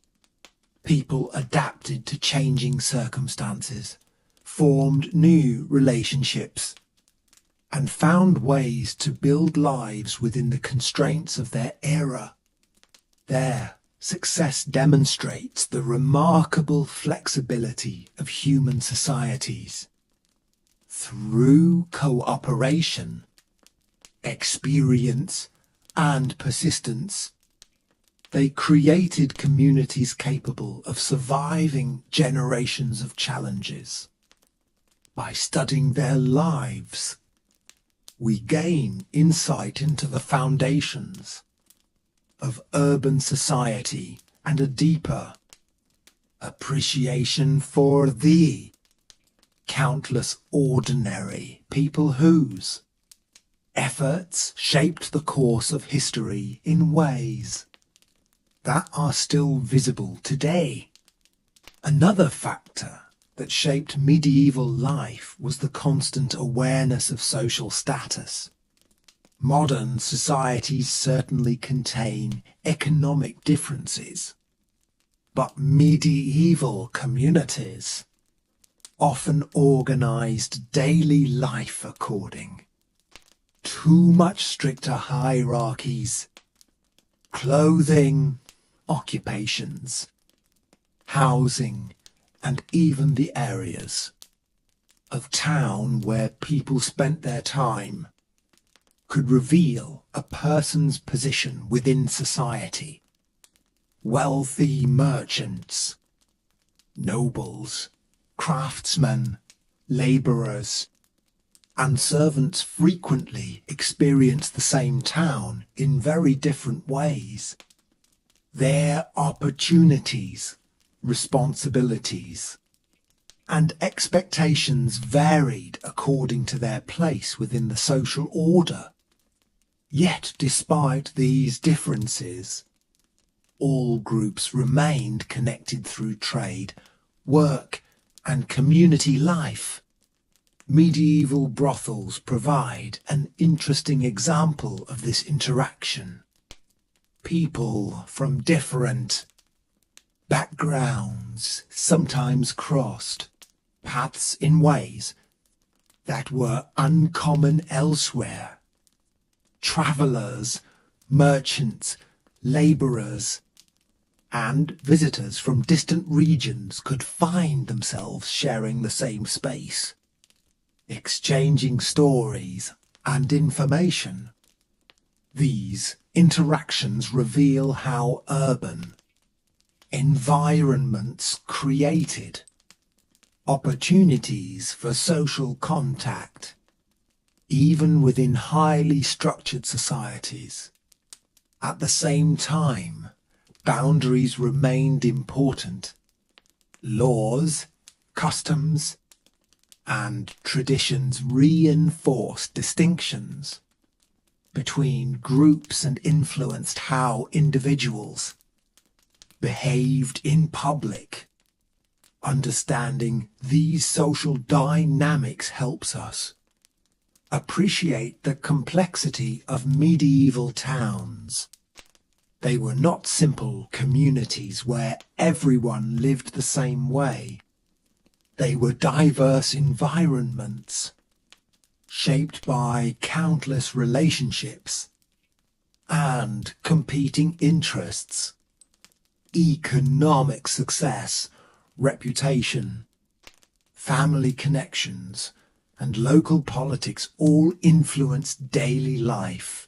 People adapted to changing circumstances, formed new relationships, and found ways to build lives within the constraints of their era. Their success demonstrates the remarkable flexibility of human societies. Through cooperation, experience, and persistence, they created communities capable of surviving generations of challenges. By studying their lives, we gain insight into the foundations of urban society and a deeper appreciation for the countless ordinary people whose efforts shaped the course of history in ways that are still visible today. Another factor that shaped medieval life was the constant awareness of social status. Modern societies certainly contain economic differences, but medieval communities often organized daily life according to much stricter hierarchies. Clothing, occupations, housing, and even the areas of town where people spent their time could reveal a person's position within society. Wealthy merchants, nobles, craftsmen, laborers, and servants frequently experienced the same town in very different ways. Their opportunities, responsibilities, and expectations varied according to their place within the social order. Yet, despite these differences, all groups remained connected through trade, work, and community life. Medieval brothels provide an interesting example of this interaction. People from different backgrounds sometimes crossed paths in ways that were uncommon elsewhere. Travelers, merchants, laborers, and visitors from distant regions could find themselves sharing the same space, exchanging stories and information. These interactions reveal how urban environments created opportunities for social contact, even within highly structured societies. At the same time, boundaries remained important. Laws, customs, and traditions reinforced distinctions between groups and influenced how individuals behaved in public. Understanding these social dynamics helps us appreciate the complexity of medieval towns. They were not simple communities where everyone lived the same way. They were diverse environments, shaped by countless relationships and competing interests. Economic success, reputation, family connections, and local politics all influenced daily life.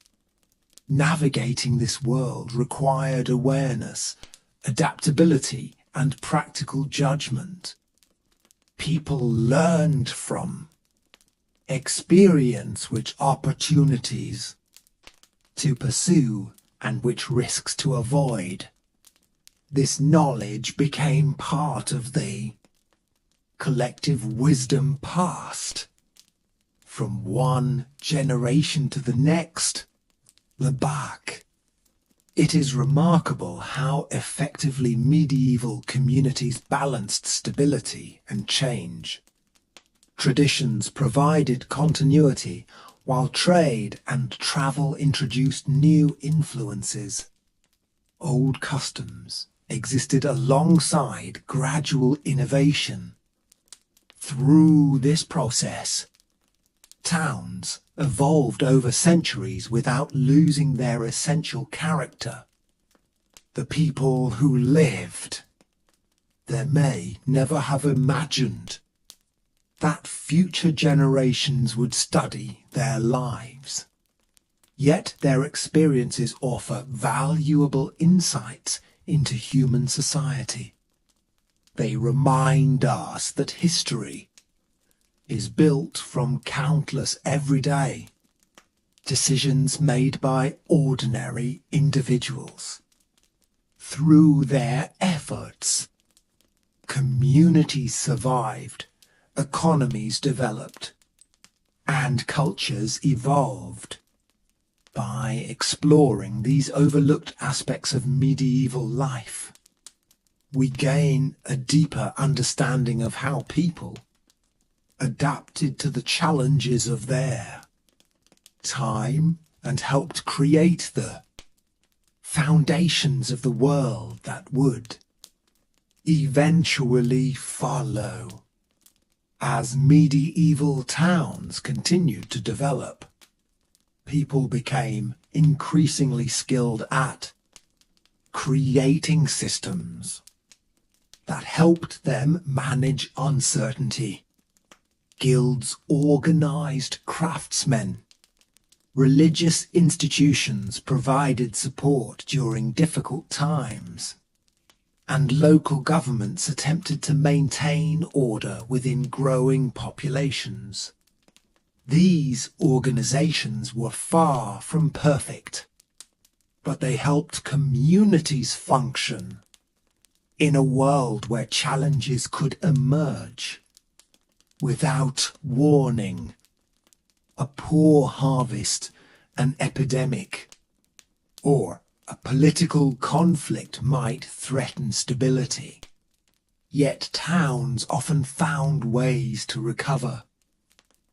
Navigating this world required awareness, adaptability, and practical judgment. People learned from experience which opportunities to pursue and which risks to avoid. This knowledge became part of the collective wisdom passed from one generation to the next. Back. It is remarkable how effectively medieval communities balanced stability and change. Traditions provided continuity, while trade and travel introduced new influences. Old customs existed alongside gradual innovation. Through this process, towns evolved over centuries without losing their essential character. The people who lived there may never have imagined that future generations would study their lives. Yet their experiences offer valuable insights into human society. They remind us that history is built from countless everyday decisions made by ordinary individuals. Through their efforts, communities survived, economies developed, and cultures evolved. By exploring these overlooked aspects of medieval life, we gain a deeper understanding of how people adapted to the challenges of their time and helped create the foundations of the world that would eventually follow. As medieval towns continued to develop, people became increasingly skilled at creating systems that helped them manage uncertainty. Guilds organized craftsmen. Religious institutions provided support during difficult times, and local governments attempted to maintain order within growing populations. These organizations were far from perfect, but they helped communities function in a world where challenges could emerge without warning. A poor harvest, an epidemic, or a political conflict might threaten stability. Yet towns often found ways to recover.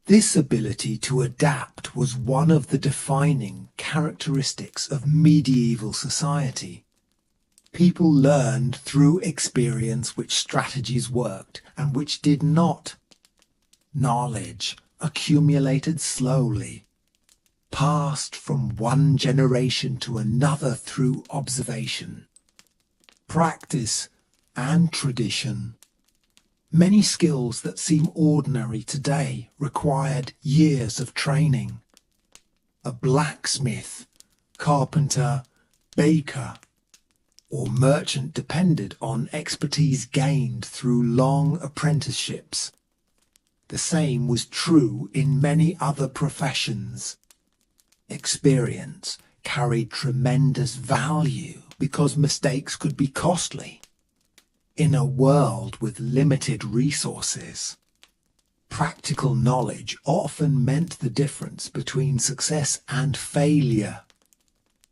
This ability to adapt was one of the defining characteristics of medieval society. People learned through experience which strategies worked and which did not. Knowledge accumulated slowly, passed from one generation to another through observation, practice, and tradition. Many skills that seem ordinary today required years of training. A blacksmith, carpenter, baker, or merchant depended on expertise gained through long apprenticeships. The same was true in many other professions. Experience carried tremendous value because mistakes could be costly. In a world with limited resources, practical knowledge often meant the difference between success and failure.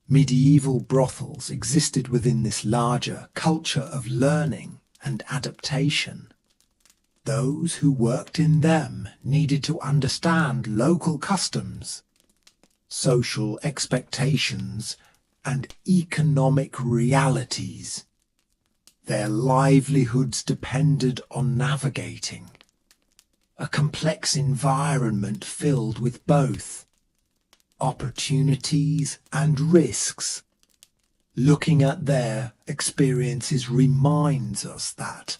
Medieval brothels existed within this larger culture of learning and adaptation. Those who worked in them needed to understand local customs, social expectations, and economic realities. Their livelihoods depended on navigating a complex environment filled with both opportunities and risks. Looking at their experiences reminds us that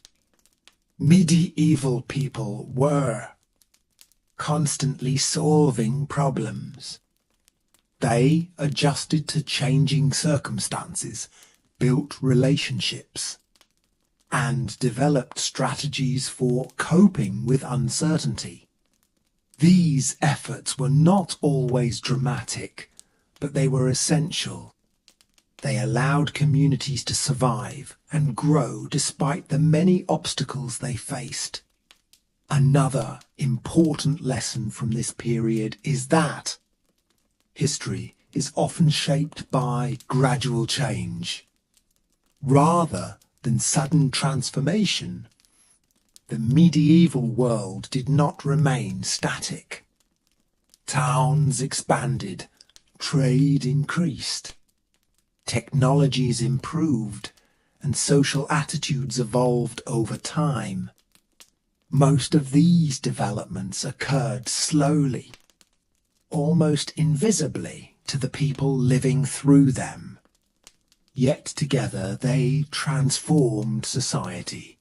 medieval people were constantly solving problems. They adjusted to changing circumstances, built relationships, and developed strategies for coping with uncertainty. These efforts were not always dramatic, but they were essential. They allowed communities to survive and grow despite the many obstacles they faced. Another important lesson from this period is that history is often shaped by gradual change. Rather than sudden transformation, the medieval world did not remain static. Towns expanded, trade increased, technologies improved, and social attitudes evolved over time. Most of these developments occurred slowly, almost invisibly to the people living through them. Yet together they transformed society.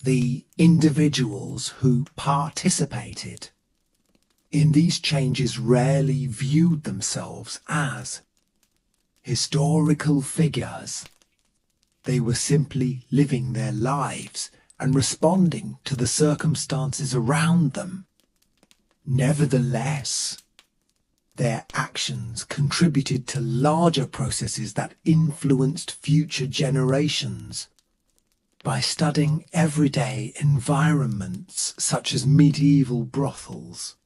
the individuals who participated in these changes rarely viewed themselves as historical figures. They were simply living their lives and responding to the circumstances around them. Nevertheless, their actions contributed to larger processes that influenced future generations. By studying everyday environments such as medieval brothels,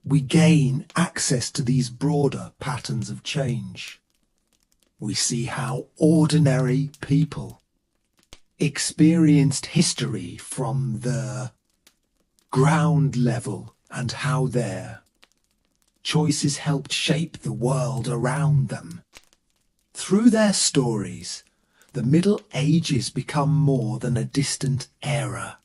we gain access to these broader patterns of change. We see how ordinary people experienced history from the ground level and how their choices helped shape the world around them. Through their stories, the Middle Ages become more than a distant era.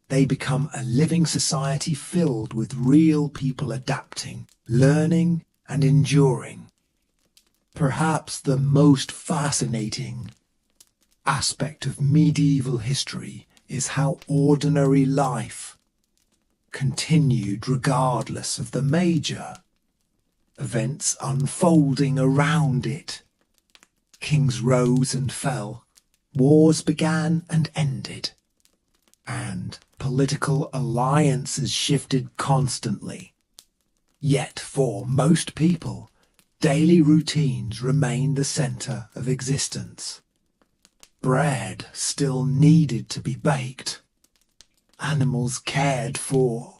They become a living society filled with real people adapting, learning, and enduring. Perhaps the most fascinating aspect of medieval history is how ordinary life continued regardless of the major events unfolding around it. Kings rose and fell, wars began and ended, and political alliances shifted constantly. Yet for most people, daily routines remained the center of existence. Bread still needed to be baked, animals cared for,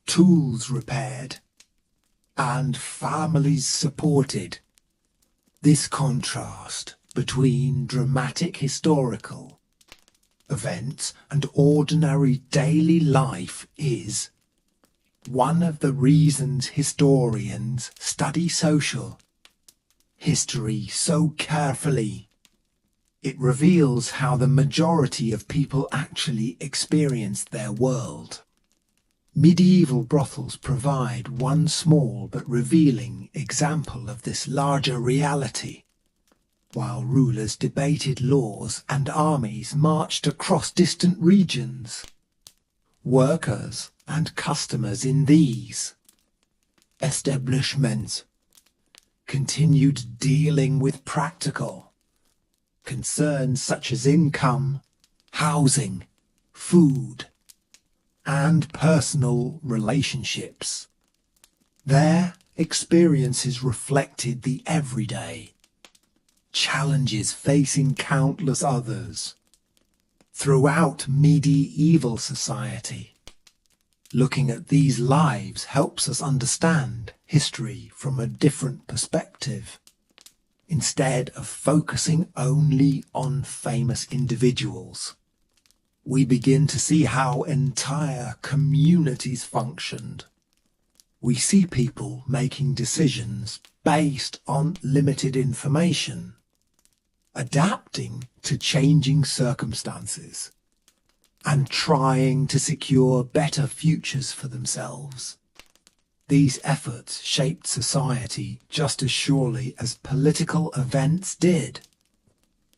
tools repaired, and families supported. This contrast between dramatic historical events and ordinary daily life is one of the reasons historians study social history so carefully. It reveals how the majority of people actually experienced their world. Medieval brothels provide one small but revealing example of this larger reality. While rulers debated laws and armies marched across distant regions, workers and customers in these establishments continued dealing with practical concerns such as income, housing, food, and personal relationships. Their experiences reflected the everyday challenges facing countless others throughout medieval society. Looking at these lives helps us understand history from a different perspective. Instead of focusing only on famous individuals, we begin to see how entire communities functioned. We see people making decisions based on limited information, adapting to changing circumstances, and trying to secure better futures for themselves. These efforts shaped society just as surely as political events did.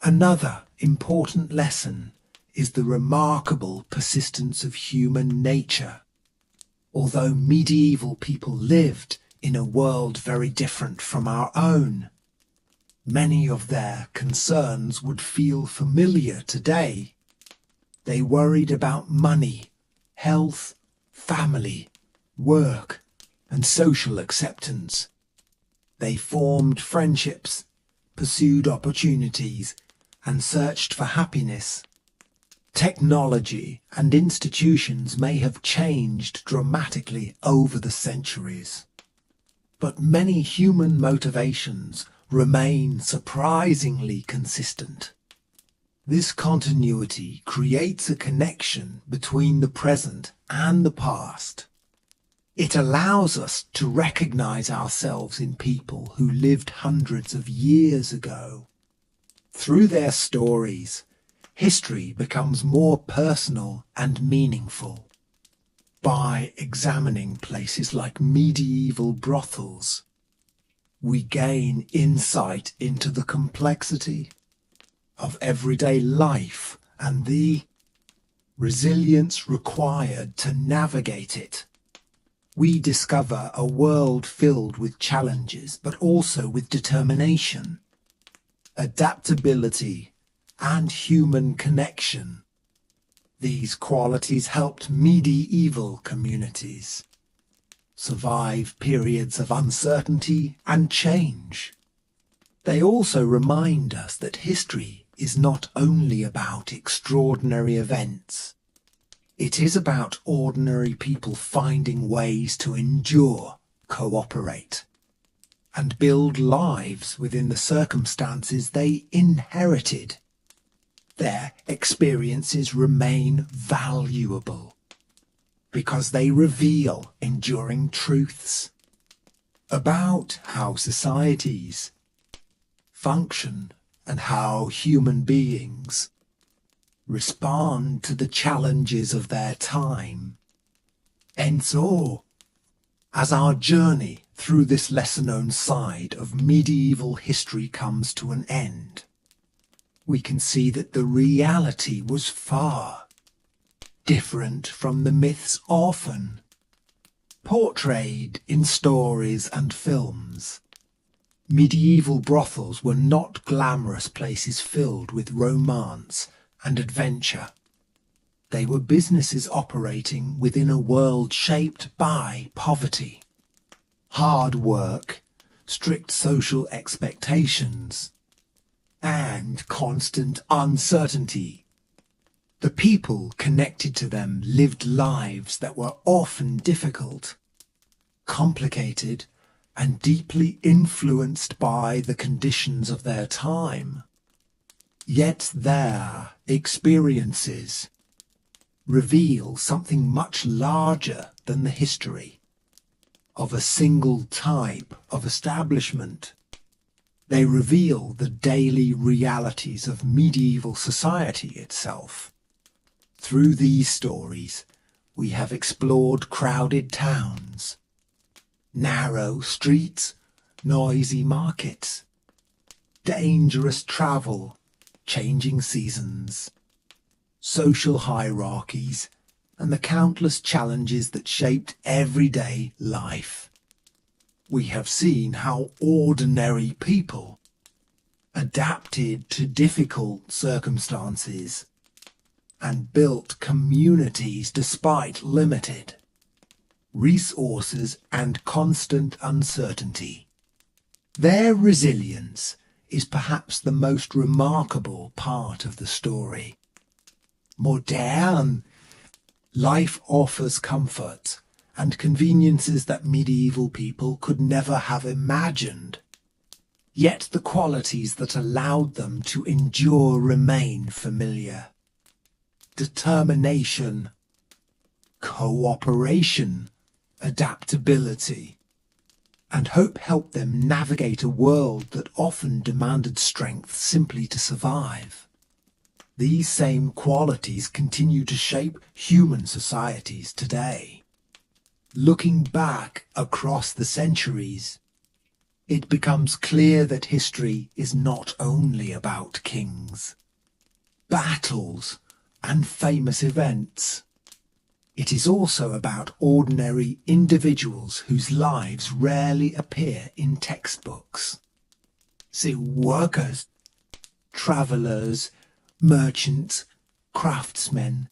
Another important lesson is the remarkable persistence of human nature. Although medieval people lived in a world very different from our own, many of their concerns would feel familiar today. They worried about money, health, family, work, and social acceptance. They formed friendships, pursued opportunities, and searched for happiness. Technology and institutions may have changed dramatically over the centuries, but many human motivations remain surprisingly consistent. This continuity creates a connection between the present and the past. It allows us to recognize ourselves in people who lived hundreds of years ago. Through their stories, history becomes more personal and meaningful. By examining places like medieval brothels, we gain insight into the complexity of everyday life and the resilience required to navigate it. We discover a world filled with challenges, but also with determination, adaptability, and human connection. These qualities helped medieval communities survive periods of uncertainty and change. They also remind us that history is not only about extraordinary events. It is about ordinary people finding ways to endure, cooperate, and build lives within the circumstances they inherited. Their experiences remain valuable because they reveal enduring truths about how societies function and how human beings respond to the challenges of their time. And so, as our journey through this lesser-known side of medieval history comes to an end, we can see that the reality was far different from the myths often portrayed in stories and films. Medieval brothels were not glamorous places filled with romance and adventure. They were businesses operating within a world shaped by poverty, hard work, strict social expectations, and constant uncertainty. The people connected to them lived lives that were often difficult, complicated, and deeply influenced by the conditions of their time. Yet their experiences reveal something much larger than the history of a single type of establishment. They reveal the daily realities of medieval society itself. Through these stories, we have explored crowded towns, narrow streets, noisy markets, dangerous travel, changing seasons, social hierarchies, and the countless challenges that shaped everyday life. We have seen how ordinary people adapted to difficult circumstances and built communities despite limited resources and constant uncertainty. Their resilience is perhaps the most remarkable part of the story. Modern life offers comfort and conveniences that medieval people could never have imagined. Yet the qualities that allowed them to endure remain familiar. Determination, cooperation, adaptability, and hope helped them navigate a world that often demanded strength simply to survive. These same qualities continue to shape human societies today. Looking back across the centuries, it becomes clear that history is not only about kings, battles, and famous events. It is also about ordinary individuals whose lives rarely appear in textbooks. See, workers, travelers, merchants, craftsmen,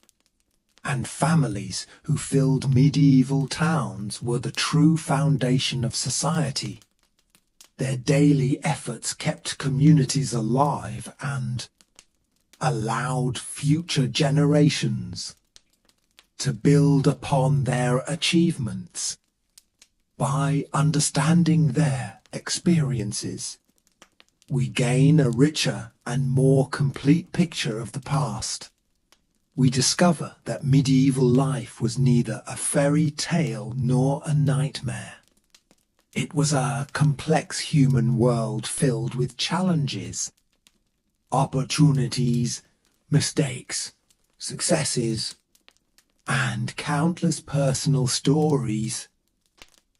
and families who filled medieval towns were the true foundation of society. Their daily efforts kept communities alive and allowed future generations to build upon their achievements. By understanding their experiences, we gain a richer and more complete picture of the past. We discover that medieval life was neither a fairy tale nor a nightmare. It was a complex human world filled with challenges, opportunities, mistakes, successes, and countless personal stories.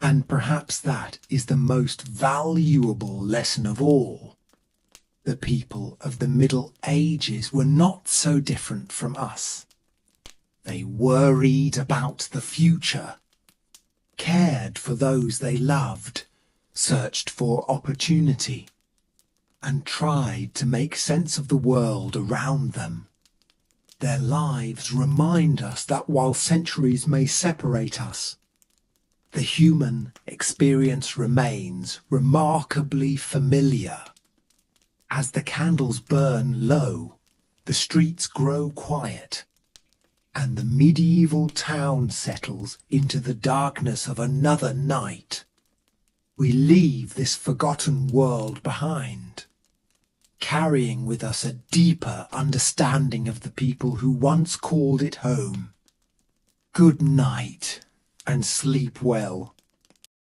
And perhaps that is the most valuable lesson of all. The people of the Middle Ages were not so different from us. They worried about the future, cared for those they loved, searched for opportunity, and tried to make sense of the world around them. Their lives remind us that while centuries may separate us, the human experience remains remarkably familiar. As the candles burn low, the streets grow quiet, and the medieval town settles into the darkness of another night. We leave this forgotten world behind, carrying with us a deeper understanding of the people who once called it home. Good night, and sleep well.